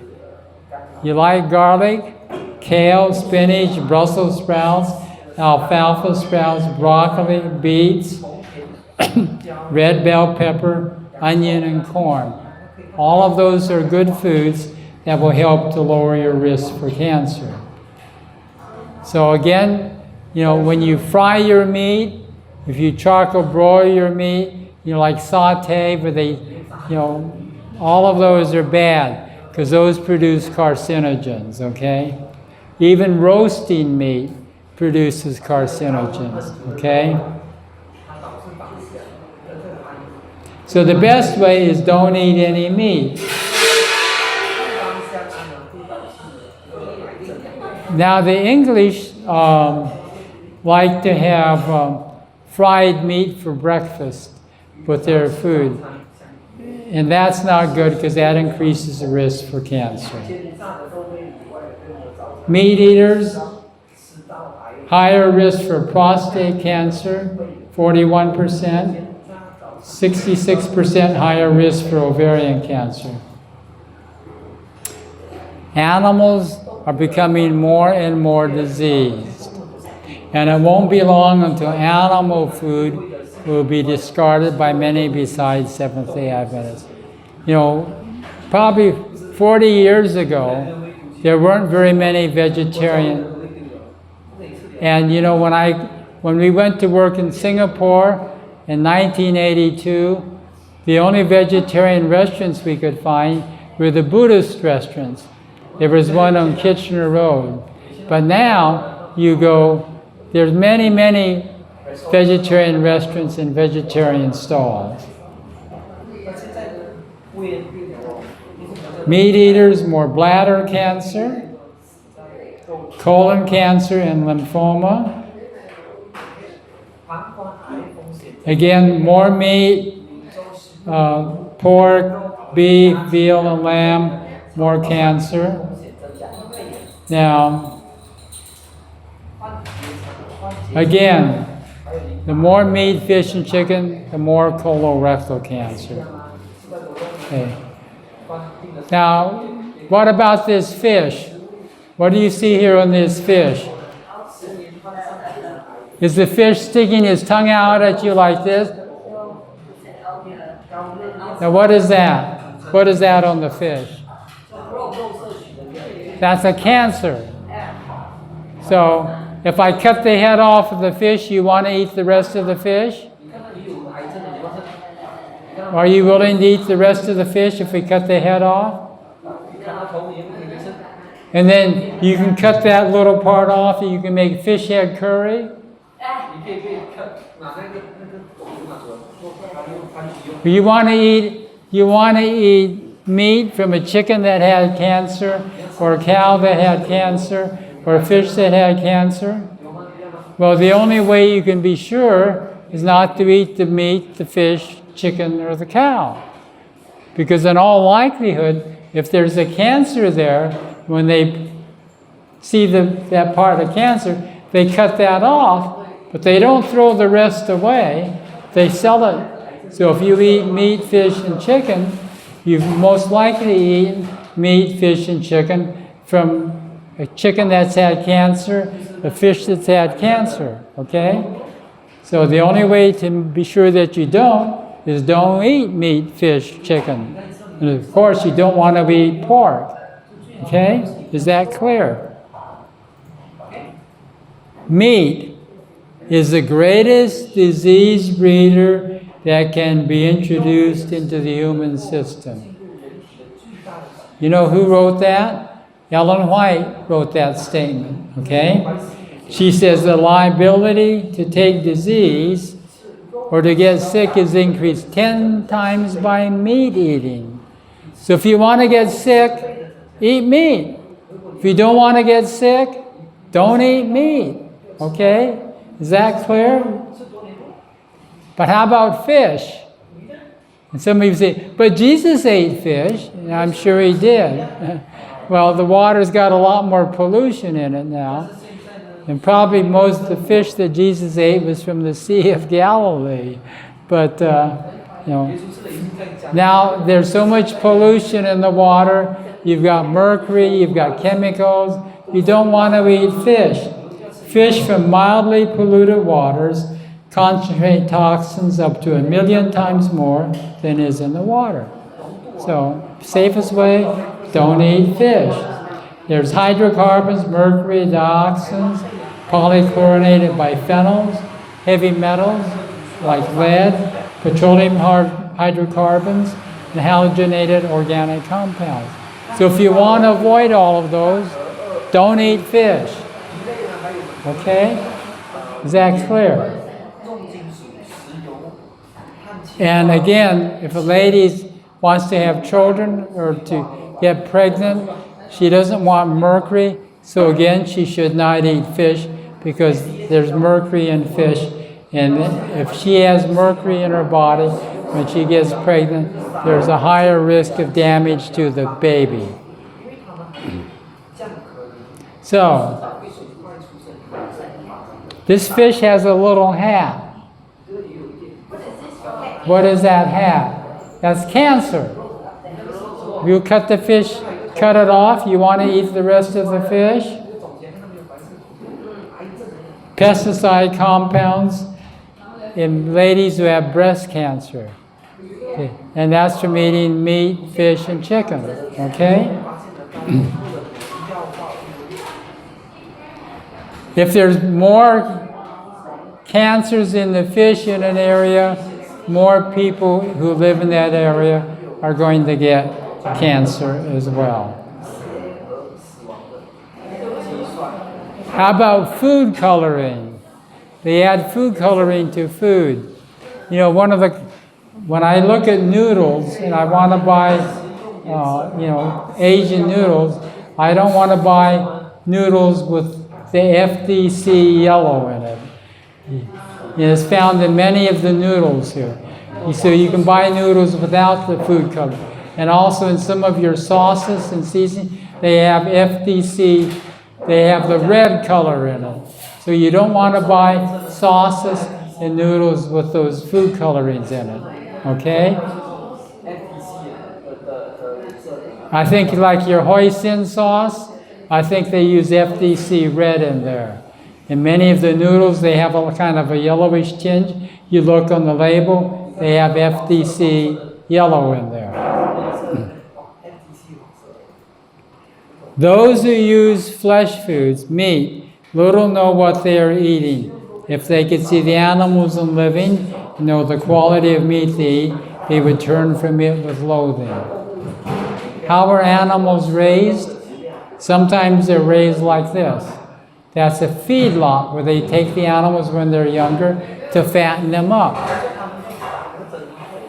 Speaker 1: You like garlic? Kale, spinach, Brussels sprouts, alfalfa sprouts, broccoli, beets, red bell pepper, onion, and corn. All of those are good foods that will help to lower your risk for cancer. So again, when you fry your meat, if you charcoal broil your meat, like saute, but all of those are bad because those produce carcinogens, okay? Even roasting meat produces carcinogens, okay? So the best way is don't eat any meat. Now the English like to have fried meat for breakfast with their food. And that's not good because that increases the risk for cancer. Meat eaters, Higher risk for prostate cancer, 41%. 66% higher risk for ovarian cancer. Animals are becoming more and more diseased. And it won't be long until animal food will be discarded by many besides Seventh-day Adventists. You know, probably 40 years ago, there weren't very many vegetarian. And you know, when we went to work in Singapore in 1982, the only vegetarian restaurants we could find were the Buddhist restaurants. There was one on Kitchener Road. But now, you go, there's many, many vegetarian restaurants and vegetarian stalls. Meat eaters, more bladder cancer, colon cancer, and lymphoma. Again, more meat, pork, beef, veal, and lamb, more cancer. Now, again, the more meat, fish, and chicken, the more colorectal cancer. Okay. Now, what about this fish? What do you see here on this fish? Is the fish sticking his tongue out at you like this? Now what is that? What is that on the fish? That's a cancer. So, if I cut the head off of the fish, you want to eat the rest of the fish? Are you willing to eat the rest of the fish if we cut the head off? And then you can cut that little part off and you can make fish head curry. You want to eat meat from a chicken that had cancer, or a cow that had cancer, or a fish that had cancer? Well, the only way you can be sure is not to eat the meat, the fish, chicken, or the cow. Because in all likelihood, if there's a cancer there, when they see that part of cancer, they cut that off, but they don't throw the rest away, they sell it. So if you eat meat, fish, and chicken, you've most likely eaten meat, fish, and chicken from a chicken that's had cancer, a fish that's had cancer, okay? So the only way to be sure that you don't is don't eat meat, fish, chicken. And of course, you don't want to eat pork, okay? Is that clear? Meat is the greatest disease breeder that can be introduced into the human system. You know who wrote that? Ellen White wrote that statement, okay? She says the liability to take disease or to get sick is increased 10 times by meat eating. So if you want to get sick, eat meat. If you don't want to get sick, don't eat meat, okay? Is that clear? But how about fish? And some of you say, but Jesus ate fish. And I'm sure he did. Well, the water's got a lot more pollution in it now. And probably most of the fish that Jesus ate was from the Sea of Galilee. But, you know, now there's so much pollution in the water. You've got mercury, you've got chemicals. You don't want to eat fish. Fish from mildly polluted waters concentrate toxins up to 1 million times more than is in the water. So, safest way, don't eat fish. There's hydrocarbons, mercury, dioxins, polychlorinated biphenyls, heavy metals like lead, petroleum hydrocarbons, and halogenated organic compounds. So if you want to avoid all of those, don't eat fish. Okay? Is that clear? And again, if a lady wants to have children or to get pregnant, she doesn't want mercury, so again, she should not eat fish because there's mercury in fish. And if she has mercury in her body, when she gets pregnant, there's a higher risk of damage to the baby. So, This fish has a little hat. What is that hat? That's cancer. If you cut the fish, cut it off, you want to eat the rest of the fish? Pesticide compounds in ladies who have breast cancer. Okay. And that's from eating meat, fish, and chicken. Okay? If there's more cancers in the fish in an area, more people who live in that area are going to get cancer as well. How about food coloring? They add food coloring to food. You know, when I look at noodles and I want to buy, Asian noodles, I don't want to buy noodles with the FDC yellow in it. It is found in many of the noodles here. So you can buy noodles without the food color. And also in some of your sauces and seasoning, they have FDC, they have the red color in it. So you don't want to buy sauces and noodles with those food colorings in it. Okay? I think like your hoisin sauce, I think they use FDC red in there. In many of the noodles, they have a kind of a yellowish tinge. You look on the label, they have FDC yellow in there. Those who use flesh foods, meat, little know what they are eating. If they could see the animals in living, know the quality of meat they eat, they would turn from it with loathing. How are animals raised? Sometimes they're raised like this. That's a feedlot where they take the animals when they're younger to fatten them up.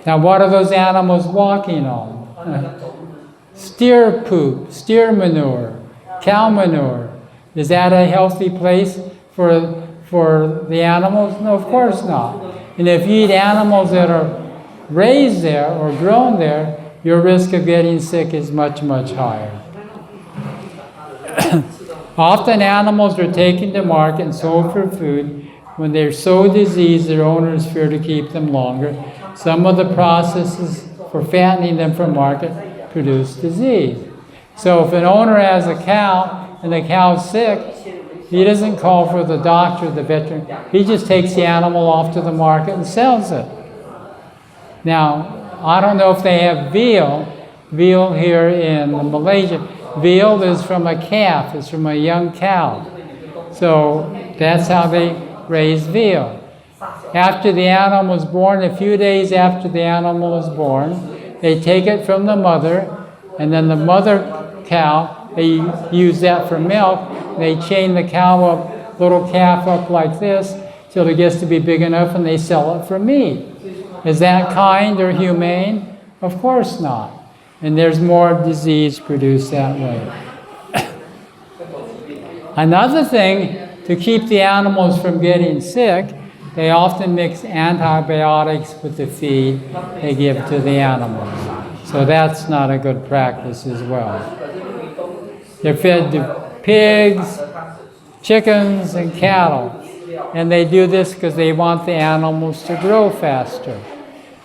Speaker 1: Now what are those animals walking on? Steer poop, steer manure, cow manure. Is that a healthy place for the animals? No, of course not. And if you eat animals that are raised there or grown there, your risk of getting sick is much, much higher. Often animals are taken to market and sold for food. When they're so diseased, their owners fear to keep them longer. Some of the processes for fattening them for market produce disease. So if an owner has a cow and the cow's sick, he doesn't call for the doctor, the veterinarian. He just takes the animal off to the market and sells it. Now, I don't know if they have veal here in Malaysia. Veal is from a calf, it's from a young cow. So that's how they raise veal. After the animal is born, a few days after the animal is born, they take it from the mother, and then the mother cow, they use that for milk. They chain the cow up, little calf up like this, till it gets to be big enough and they sell it for meat. Is that kind or humane? Of course not. And there's more disease produced that way. Another thing, to keep the animals from getting sick, they often mix antibiotics with the feed they give to the animals. So that's not a good practice as well. They're fed to pigs, chickens, and cattle. And they do this because they want the animals to grow faster.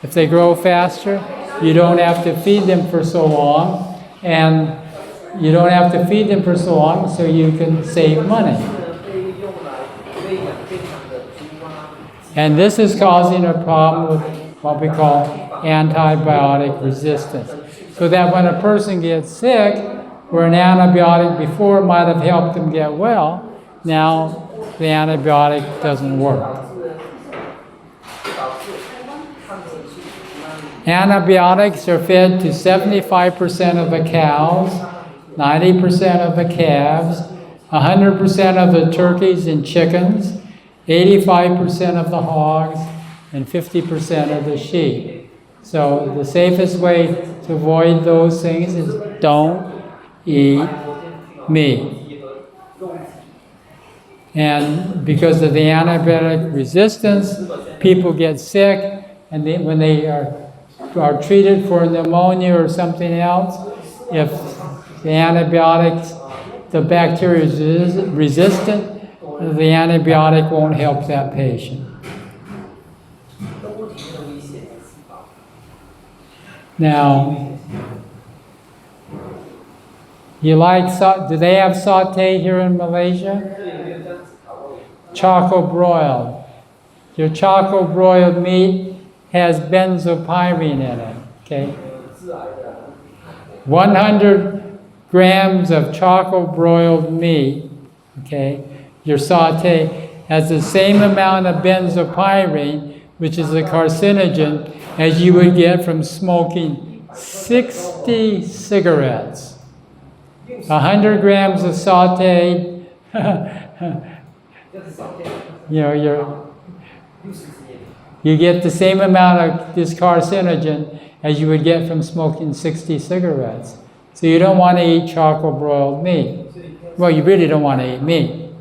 Speaker 1: If they grow faster, you don't have to feed them for so long, and you don't have to feed them for so long, so you can save money. And this is causing a problem with what we call antibiotic resistance. So that when a person gets sick, where an antibiotic before might have helped them get well, now the antibiotic doesn't work. Antibiotics are fed to 75% of the cows, 90% of the calves, 100% of the turkeys and chickens, 85% of the hogs, and 50% of the sheep. So the safest way to avoid those things is don't eat meat. And because of the antibiotic resistance, people get sick, and when they are treated for pneumonia or something else, if the antibiotics, the bacteria is resistant, the antibiotic won't help that patient.
Speaker 2: 都不停的威胁细胞。
Speaker 1: Now, you like, do they have saute here in Malaysia?
Speaker 2: 这里没有这样子烤肉。
Speaker 1: Charcoal broiled. Your charcoal broiled meat has benzopyrene in it, okay?
Speaker 2: 致癌的。
Speaker 1: 100 grams of charcoal broiled meat, okay, your saute has the same amount of benzopyrene, which is a carcinogen, as you would get from smoking 60 cigarettes. 100 grams of sauteed,
Speaker 2: 要是少天，
Speaker 1: you know,
Speaker 2: 60之内。
Speaker 1: you get the same amount of this carcinogen as you would get from smoking 60 cigarettes. So you don't want to eat charcoal broiled meat. Well, you really don't want to eat meat.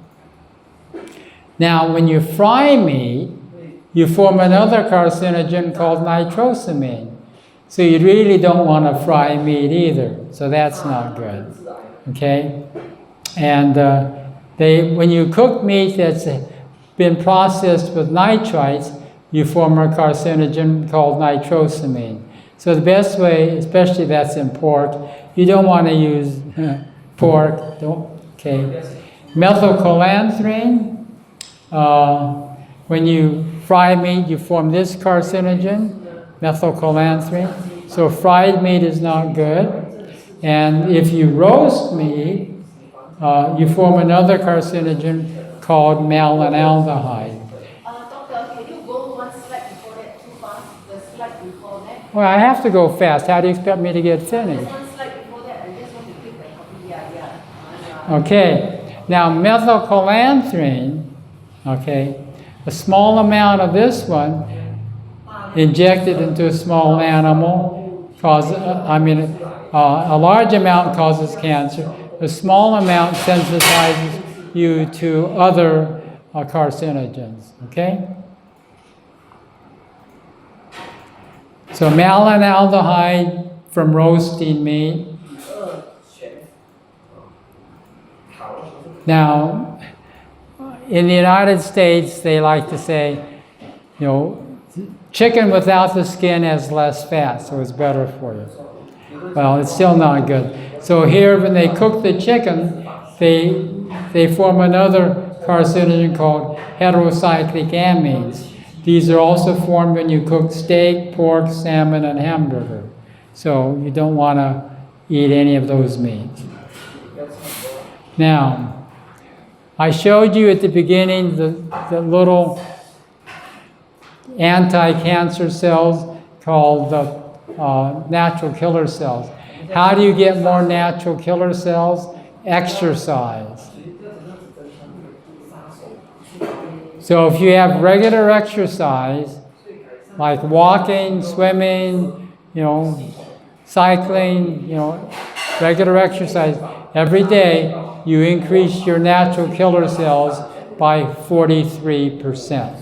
Speaker 1: Now, when you fry meat, you form another carcinogen called nitrosamine. So you really don't want to fry meat either. So that's not good. Okay? And when you cook meat that's been processed with nitrites, you form a carcinogen called nitrosamine. So the best way, especially that's in pork, you don't want to use pork. Okay. Methylcholanthrin, when you fry meat, you form this carcinogen, methylcholanthrin. So fried meat is not good. And if you roast meat, you form another carcinogen called malinaldehyde.
Speaker 3: Doctor, can you go one slide before that too fast? The slide before that.
Speaker 1: Well, I have to go fast. How do you expect me to get finished?
Speaker 3: Just one slide before that. I just want to take my copy. Yeah.
Speaker 1: Okay. Now, methylcholanthrin, okay, a small amount of this one injected into a small animal causes, a large amount causes cancer. A small amount sensitizes you to other carcinogens, okay? So malinaldehyde from roasting meat. Now, in the United States, they like to say, you know, chicken without the skin has less fat, so it's better for you. Well, it's still not good. So here, when they cook the chicken, they form another carcinogen called heterocyclic amines. These are also formed when you cook steak, pork, salmon, and hamburger. So you don't want to eat any of those meats. Now, I showed you at the beginning the little anti-cancer cells called the natural killer cells. How do you get more natural killer cells? Exercise. So if you have regular exercise, like walking, swimming, you know, cycling, you know, regular exercise every day, you increase your natural killer cells by 43%.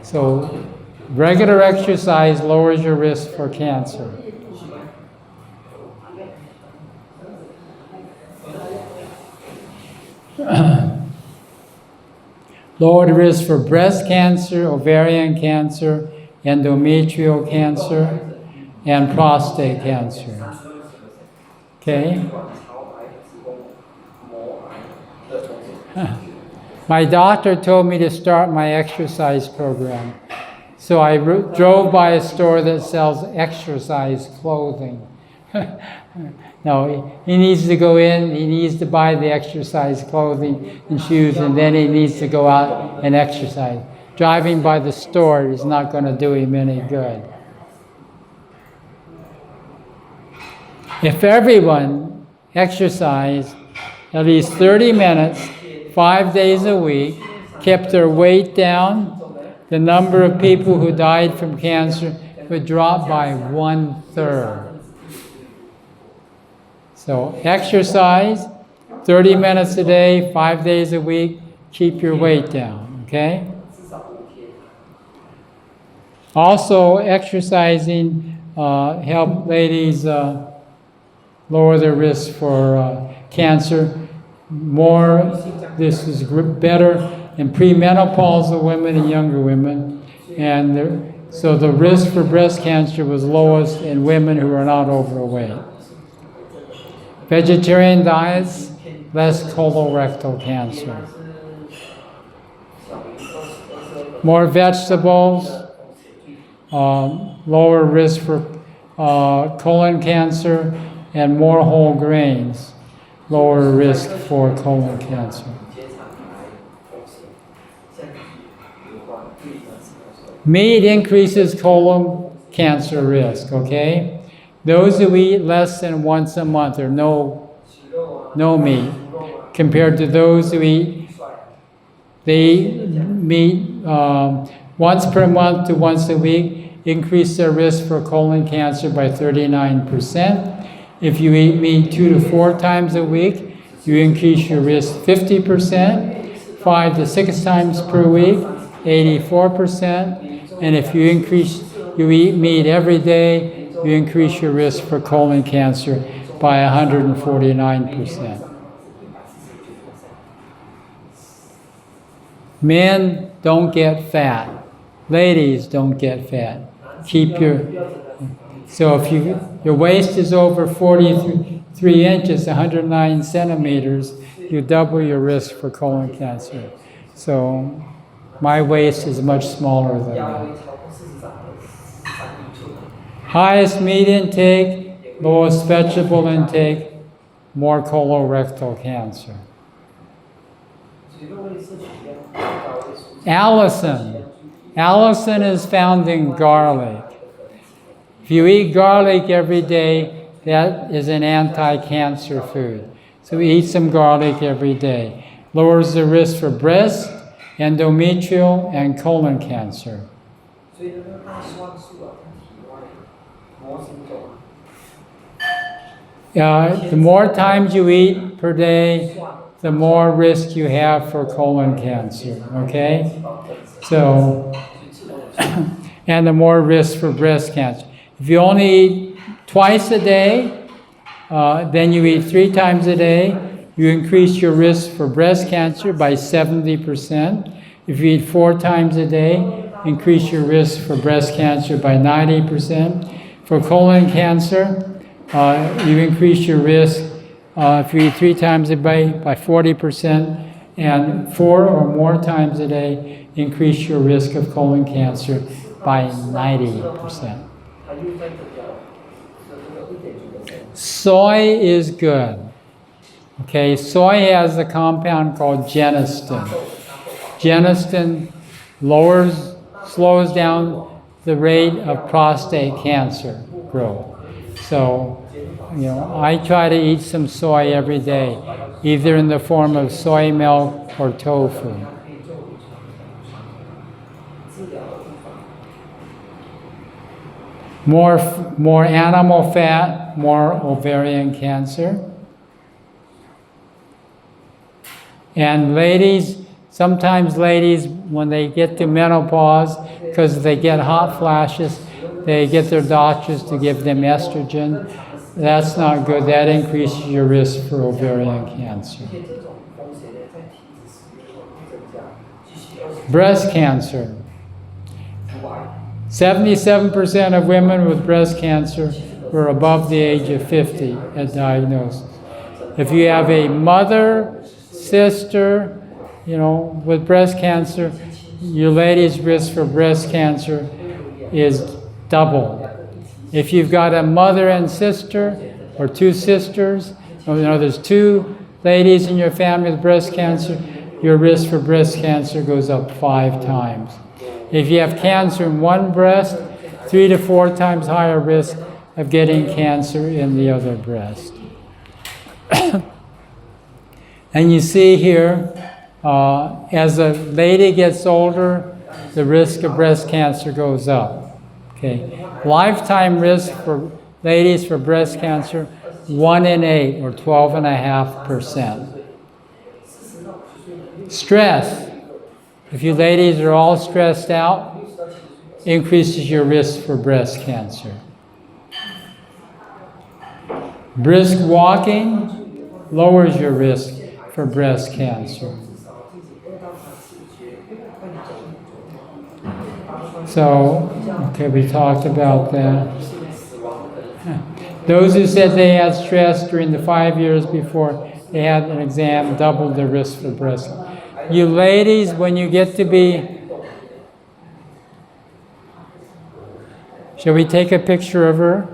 Speaker 1: So regular exercise lowers your risk for cancer. Lower the risk for breast cancer, ovarian cancer, endometrial cancer, and prostate cancer. Okay? My doctor told me to start my exercise program. So I drove by a store that sells exercise clothing. No, he needs to go in, he needs to buy the exercise clothing and shoes, and then he needs to go out and exercise. Driving by the store is not going to do him any good. If everyone exercised at least 30 minutes, 5 days a week, kept their weight down, the number of people who died from cancer would drop by 1/3. So exercise, 30 minutes a day, 5 days a week, keep your weight down, okay? Also, exercising help ladies lower their risk for cancer. This is better in premenopausal women and younger women, and so the risk for breast cancer was lowest in women who are not overweight. Vegetarian diets, less colorectal cancer. More vegetables, lower risk for colon cancer, and more whole grains, lower risk for colon cancer. Meat increases colon cancer risk, okay? Those who eat less than once a month or no meat, compared to those who eat meat once per month to once a week, increase their risk for colon cancer by 39%. If you eat meat 2 to 4 times a week, you increase your risk 50%. 5 to 6 times per week, 84%. And if you eat meat every day, you increase your risk for colon cancer by 149%. Men don't get fat. Ladies don't get fat. So if your waist is over 43 inches, 109 centimeters, you double your risk for colon cancer. So my waist is much smaller than that. Highest meat intake, lowest vegetable intake, more colorectal cancer. Allicin is found in garlic. If you eat garlic every day, that is an anti-cancer food. So eat some garlic every day. Lowers the risk for breast, endometrial, and colon cancer. The more times you eat per day, the more risk you have for colon cancer, okay? So, and the more risk for breast cancer. If you only eat twice a day, then you eat 3 times a day, you increase your risk for breast cancer by 70%. If you eat 4 times a day, increase your risk for breast cancer by 90%. For colon cancer, you increase your risk if you eat 3 times a day by 40%, and 4 or more times a day, increase your risk of colon cancer by 90%. Soy is good. Okay, soy has a compound called genistein. Genistein slows down the rate of prostate cancer growth. So, I try to eat some soy every day, either in the form of soy milk or tofu. More animal fat, more ovarian cancer. And sometimes ladies, when they get to menopause, because they get hot flashes, they get their doctors to give them estrogen. That's not good. That increases your risk for ovarian cancer. Breast cancer. 77% of women with breast cancer were above the age of 50 at diagnosis. If you have a mother, sister, with breast cancer, your lady's risk for breast cancer is double. If you've got a mother and sister, or 2 sisters, there's 2 ladies in your family with breast cancer, your risk for breast cancer goes up 5 times. If you have cancer in one breast, 3 to 4 times higher risk of getting cancer in the other breast. And you see here, as a lady gets older, the risk of breast cancer goes up. Okay, lifetime risk for ladies for breast cancer, 1 in 8, or 12.5%. Stress. If you ladies are all stressed out, increases your risk for breast cancer. Brisk walking lowers your risk for breast cancer. So, okay, we talked about that. Those who said they had stress during the 5 years before they had an exam doubled their risk for breast cancer. You ladies, when you get to be... Shall we take a picture of her?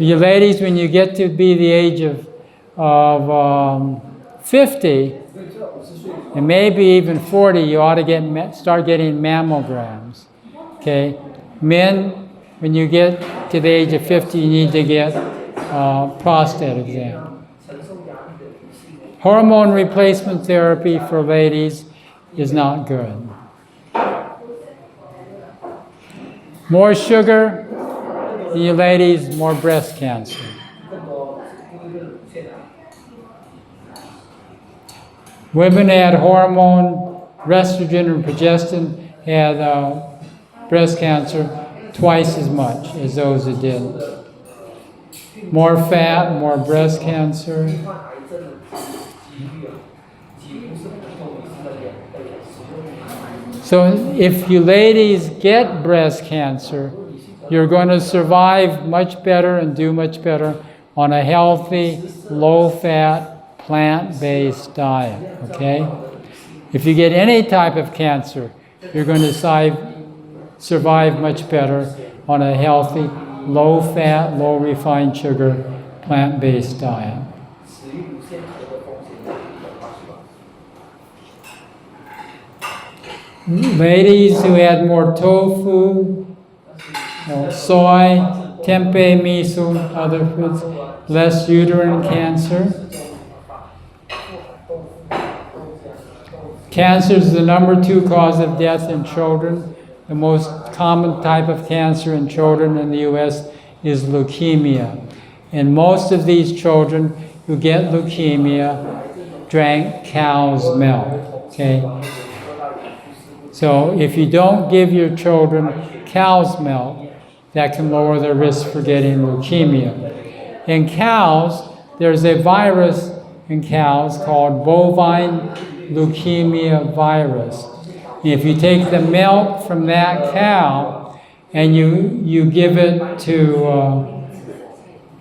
Speaker 1: You ladies, when you get to be the age of 50, and maybe even 40, you ought to start getting mammograms. Okay? Men, when you get to the age of 50, you need to get prostate exam. Hormone replacement therapy for ladies is not good. More sugar, you ladies, more breast cancer. Women that had hormone, estrogen and progestin had breast cancer twice as much as those that didn't. More fat, more breast cancer. So if you ladies get breast cancer, you're going to survive much better and do much better on a healthy, low-fat, plant-based diet, okay? If you get any type of cancer, you're going to survive much better on a healthy, low-fat, low-refined sugar, plant-based diet. Ladies who had more tofu, soy, tempeh, miso, other foods, less uterine cancer. Cancer is the #2 cause of death in children. The most common type of cancer in children in the U.S. is leukemia. And most of these children who get leukemia drank cow's milk, okay? So if you don't give your children cow's milk, that can lower their risk for getting leukemia. In cows, there's a virus in cows called bovine leukemia virus. If you take the milk from that cow and you give it to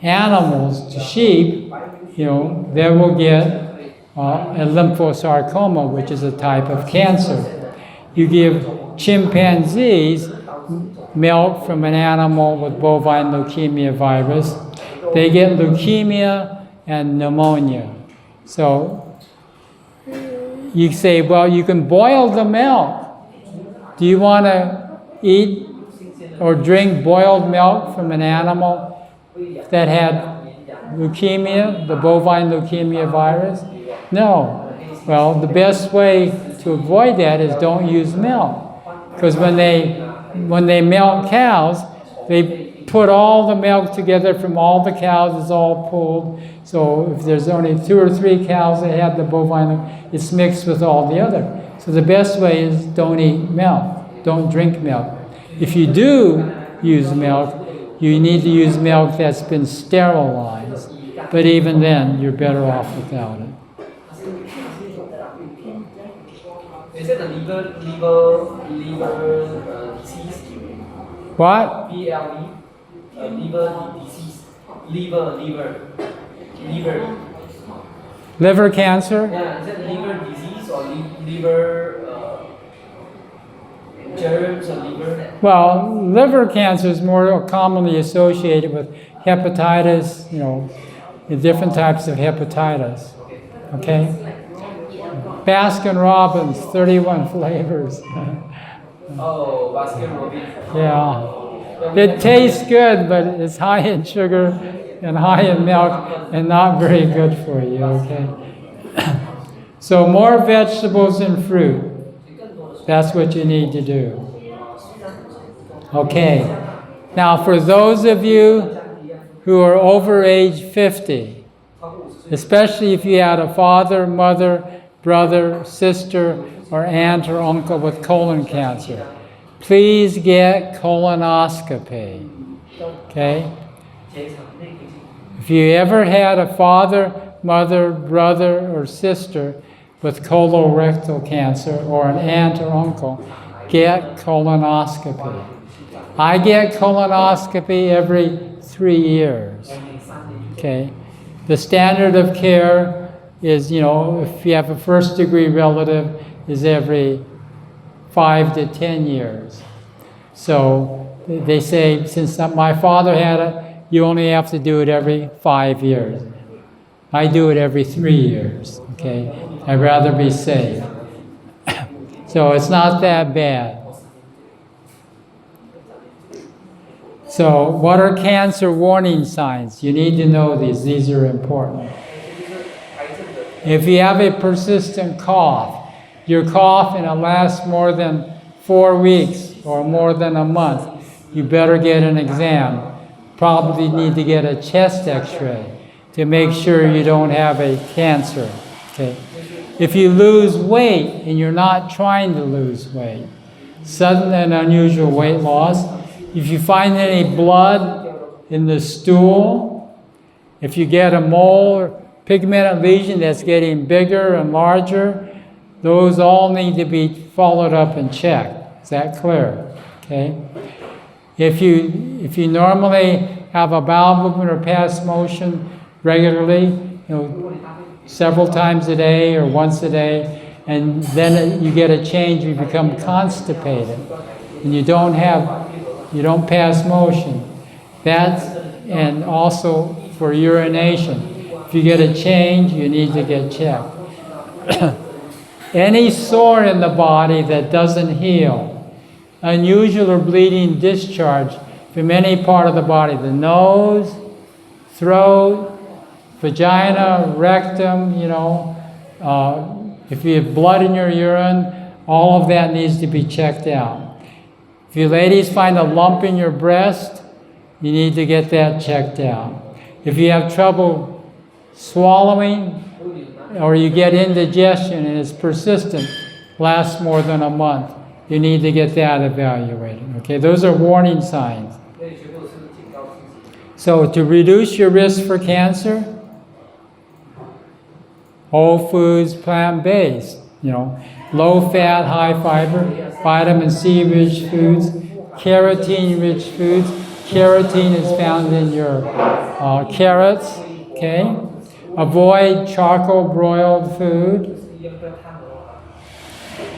Speaker 1: animals, to sheep, they will get a lymphosarcoma, which is a type of cancer. You give chimpanzees milk from an animal with bovine leukemia virus, they get leukemia and pneumonia. So you say, well, you can boil the milk. Do you want to eat or drink boiled milk from an animal that had leukemia, the bovine leukemia virus? No. Well, the best way to avoid that is don't use milk. Because when they milk cows, they put all the milk together from all the cows, it's all pooled. So if there's only 2 or 3 cows that have the bovine, it's mixed with all the other. So the best way is don't eat milk, don't drink milk. If you do use milk, you need to use milk that's been sterilized. But even then, you're better off without it.
Speaker 2: Is it the liver disease?
Speaker 1: What?
Speaker 2: BLE? Liver disease. Liver.
Speaker 1: Liver cancer?
Speaker 2: Yeah, is it liver disease or liver germs or liver?
Speaker 1: Well, liver cancer is more commonly associated with hepatitis, the different types of hepatitis. Okay? Baskin Robbins, 31 flavors.
Speaker 2: Oh, Baskin Robbins.
Speaker 1: Yeah. It tastes good, but it's high in sugar and high in milk and not very good for you, okay? So more vegetables and fruit. That's what you need to do. Okay. Now for those of you who are over age 50, especially if you had a father, mother, brother, sister, or aunt or uncle with colon cancer, please get colonoscopy, okay? If you ever had a father, mother, brother, or sister with colorectal cancer, or an aunt or uncle, get colonoscopy. I get colonoscopy every 3 years. Okay? The standard of care is, if you have a first degree relative, is every 5 to 10 years. So they say, since my father had it, you only have to do it every 5 years. I do it every 3 years, okay? I'd rather be safe. So it's not that bad. So what are cancer warning signs? You need to know these. These are important. If you have a persistent cough, your cough and it lasts more than 4 weeks or more than a month, you better get an exam. Probably need to get a chest x-ray to make sure you don't have a cancer. Okay. If you lose weight and you're not trying to lose weight, sudden and unusual weight loss, if you find any blood in the stool, if you get a mole or pigmented lesion that's getting bigger and larger, those all need to be followed up and checked. Is that clear? Okay. If you normally have a bowel movement or pass motion regularly, several times a day or once a day, and then you get a change, you become constipated, and you don't pass motion. And also for urination. If you get a change, you need to get checked. Any sore in the body that doesn't heal, unusual or bleeding discharge from any part of the body, the nose, throat, vagina, rectum, if you have blood in your urine, all of that needs to be checked out. If you ladies find a lump in your breast, you need to get that checked out. If you have trouble swallowing or you get indigestion and it's persistent, lasts more than a month, you need to get that evaluated. Okay, those are warning signs. So to reduce your risk for cancer, whole foods, plant-based, low fat, high fiber, vitamin C rich foods, carotene rich foods. Carotene is found in your carrots, okay? Avoid charcoal broiled food.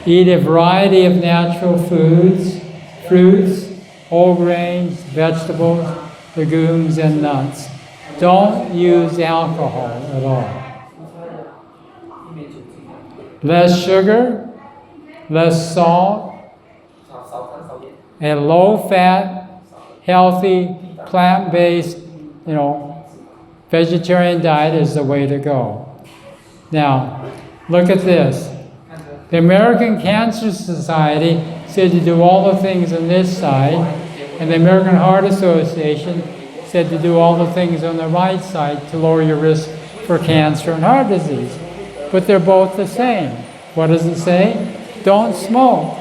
Speaker 1: Eat a variety of natural foods, fruits, whole grains, vegetables, legumes, and nuts. Don't use alcohol at all. Less sugar, less salt, and low-fat, healthy, plant-based, vegetarian diet is the way to go. Now, look at this. The American Cancer Society said to do all the things on this side, and the American Heart Association said to do all the things on the right side to lower your risk for cancer and heart disease. But they're both the same. What does it say? Don't smoke.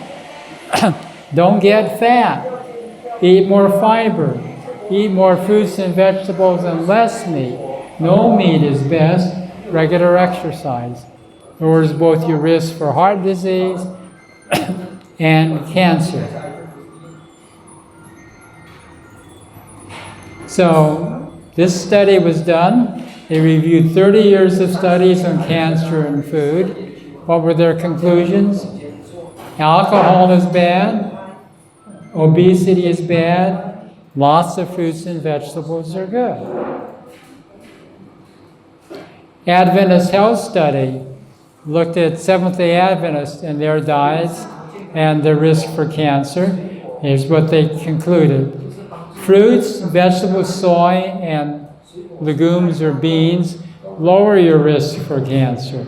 Speaker 1: Don't get fat. Eat more fiber. Eat more fruits and vegetables and less meat. No meat is best. Regular exercise lowers both your risk for heart disease and cancer. So this study was done. They reviewed 30 years of studies on cancer and food. What were their conclusions? Alcohol is bad. Obesity is bad. Lots of fruits and vegetables are good. Adventist Health Study looked at Seventh-day Adventists and their diets and their risk for cancer. Here's what they concluded. Fruits, vegetables, soy, and legumes or beans lower your risk for cancer.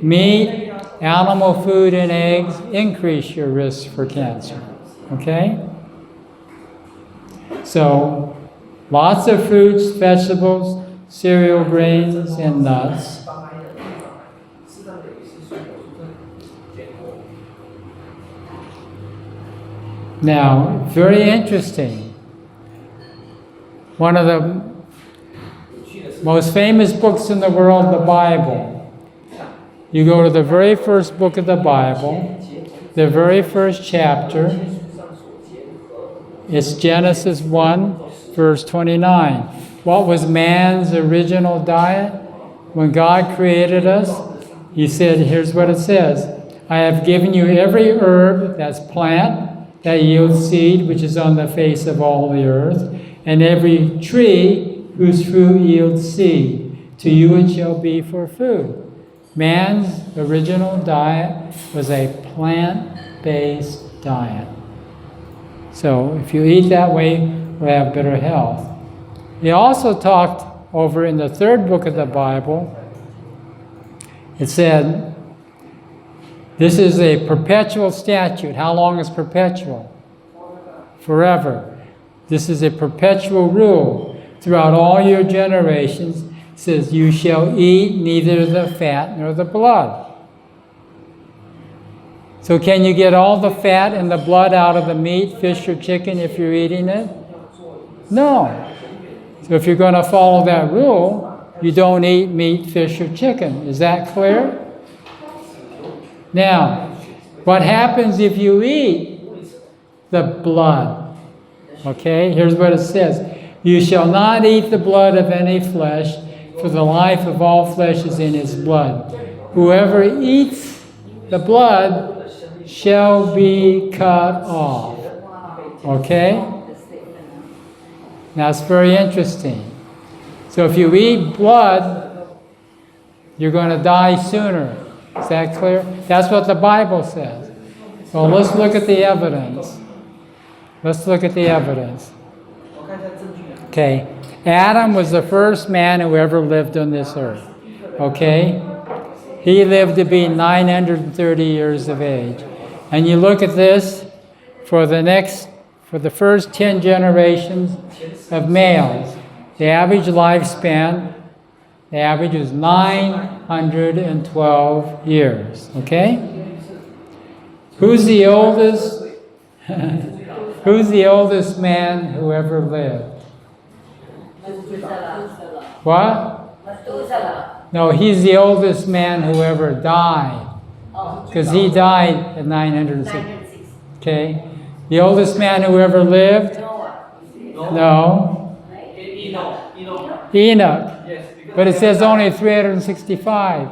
Speaker 1: Meat, animal food, and eggs increase your risk for cancer. Okay? So, lots of fruits, vegetables, cereal grains, and nuts. Now, very interesting. One of the most famous books in the world, the Bible. You go to the very first book of the Bible. the very first chapter. It's Genesis 1, verse 29. What was man's original diet? When God created us, he said, here's what it says. I have given you every herb, that's plant, that yields seed, which is on the face of all the earth, and every tree whose fruit yields seed. To you it shall be for food. Man's original diet was a plant-based diet. So if you eat that way, you'll have better health. He also talked over in the third book of the Bible. It said, this is a perpetual statute. How long is perpetual? Forever. This is a perpetual rule throughout all your generations. It says, you shall eat neither the fat nor the blood. So can you get all the fat and the blood out of the meat, fish, or chicken if you're eating it? No. So if you're going to follow that rule, you don't eat meat, fish, or chicken. Is that clear? Now, what happens if you eat the blood? Okay, here's what it says. You shall not eat the blood of any flesh, for the life of all flesh is in its blood. Whoever eats the blood shall be cut off. Okay? That's very interesting. So if you eat blood, you're going to die sooner. Is that clear? That's what the Bible says. So let's look at the evidence. Let's look at the evidence. Okay. Adam was the first man who ever lived on this earth. Okay? He lived to be 930 years of age. And you look at this, for the first 10 generations of males, the average lifespan, the average is 912 years. Okay? Who's the oldest? Who's the oldest man who ever lived? What? No, he's the oldest man who ever died. Because he died at 906. Okay? The oldest man who ever lived? No. Enoch. But it says only 365.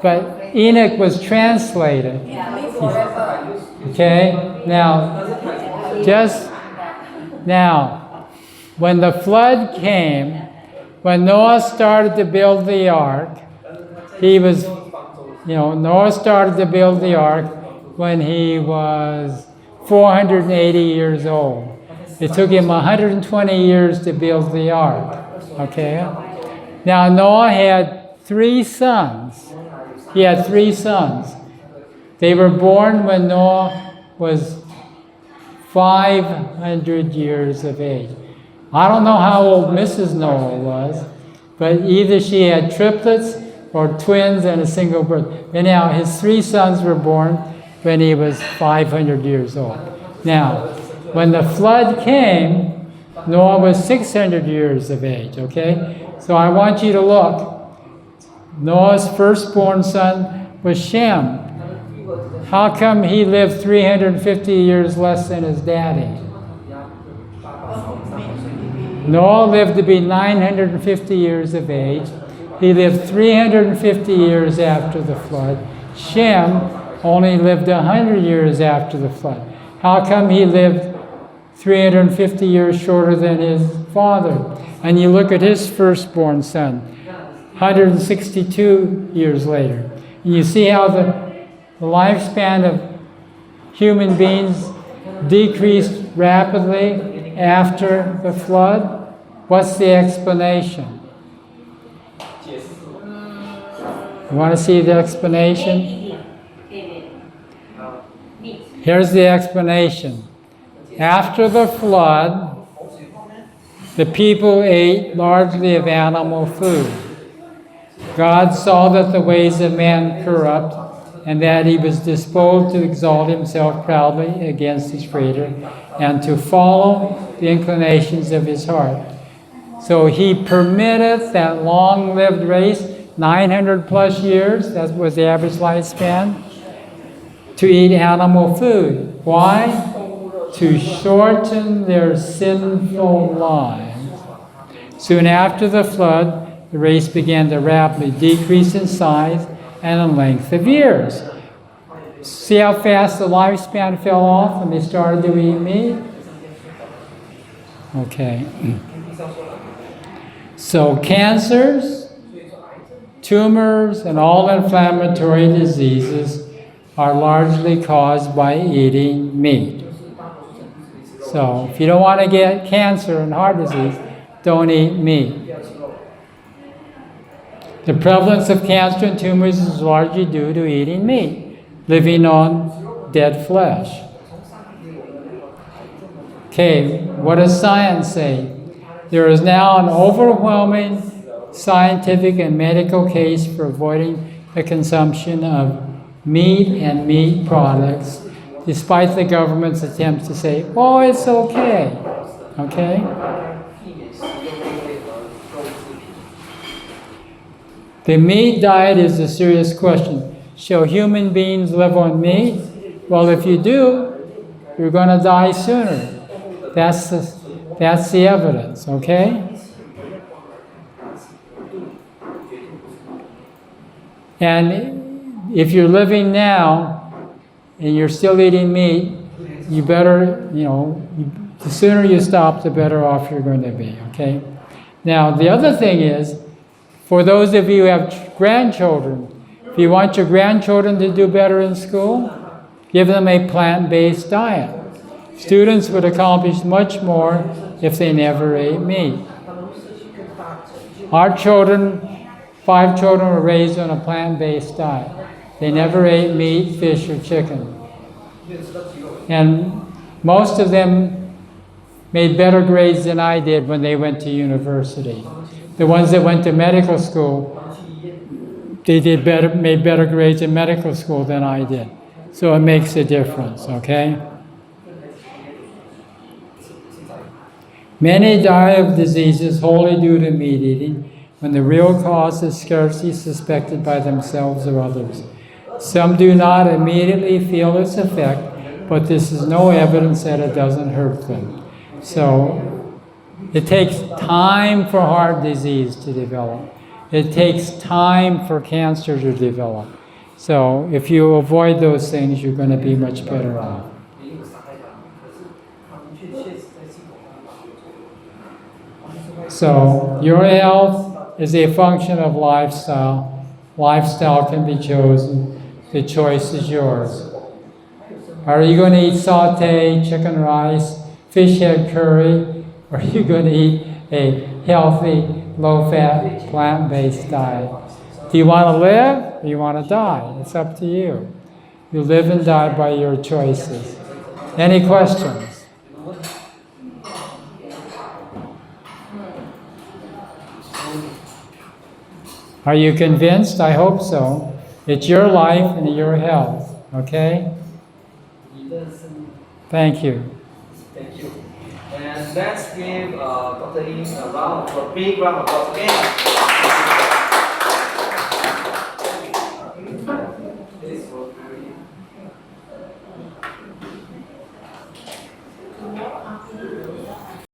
Speaker 1: But Enoch was translated. Okay? Now, when the flood came, when Noah started to build the ark, Noah started to build the ark when he was 480 years old. It took him 120 years to build the ark. Okay? Now, Noah had 3 sons. He had 3 sons. They were born when Noah was 500 years of age. I don't know how old Mrs. Noah was, but either she had triplets or twins and a single brother. Anyhow, his 3 sons were born when he was 500 years old. Now, when the flood came, Noah was 600 years of age, okay? So I want you to look. Noah's firstborn son was Shem. How come he lived 350 years less than his daddy? Noah lived to be 950 years of age. He lived 350 years after the flood. Shem only lived 100 years after the flood. How come he lived 350 years shorter than his father? And you look at his firstborn son, 162 years later. And you see how the lifespan of human beings decreased rapidly after the flood? What's the explanation? You want to see the explanation? Here's the explanation. After the flood, the people ate largely of animal food. God saw that the ways of man corrupt, and that he was disposed to exalt himself proudly against his Creator, and to follow the inclinations of his heart. So he permitted that long-lived race, 900 plus years, that was the average lifespan, to eat animal food. Why? To shorten their sinful lives. Soon after the flood, the race began to rapidly decrease in size and in length of years. See how fast the lifespan fell off when they started to eat meat? Okay. So cancers, tumors, and all inflammatory diseases are largely caused by eating meat. So if you don't want to get cancer and heart disease, don't eat meat. The prevalence of cancer and tumors is largely due to eating meat, living on dead flesh. Okay, what does science say? There is now an overwhelming scientific and medical case for avoiding the consumption of meat and meat products, despite the government's attempts to say, oh, it's okay. Okay? The meat diet is a serious question. Shall human beings live on meat? Well, if you do, you're going to die sooner. That's the evidence, okay? And if you're living now and you're still eating meat, you better, the sooner you stop, the better off you're going to be, okay? Now, the other thing is, for those of you who have grandchildren, if you want your grandchildren to do better in school, give them a plant-based diet. Students would accomplish much more if they never ate meat. Our children, 5 children, were raised on a plant-based diet. They never ate meat, fish, or chicken. And most of them made better grades than I did when they went to university. The ones that went to medical school, they made better grades in medical school than I did. So it makes a difference, okay? Many die of diseases wholly due to meat eating, when the real cause is scarcely suspected by themselves or others. Some do not immediately feel its effect, but this is no evidence that it doesn't hurt them. So it takes time for heart disease to develop. It takes time for cancer to develop. So if you avoid those things, you're going to be much better off. So your health is a function of lifestyle. Lifestyle can be chosen. The choice is yours. Are you going to eat sauté, chicken rice, fish head curry, or are you going to eat a healthy, low-fat, plant-based diet? Do you want to live or you want to die? It's up to you. You live and die by your choices. Any questions? Are you convinced? I hope so. It's your life and your health, okay? Thank you.
Speaker 2: Thank you. And let's give Dr. Yin a big round of applause again.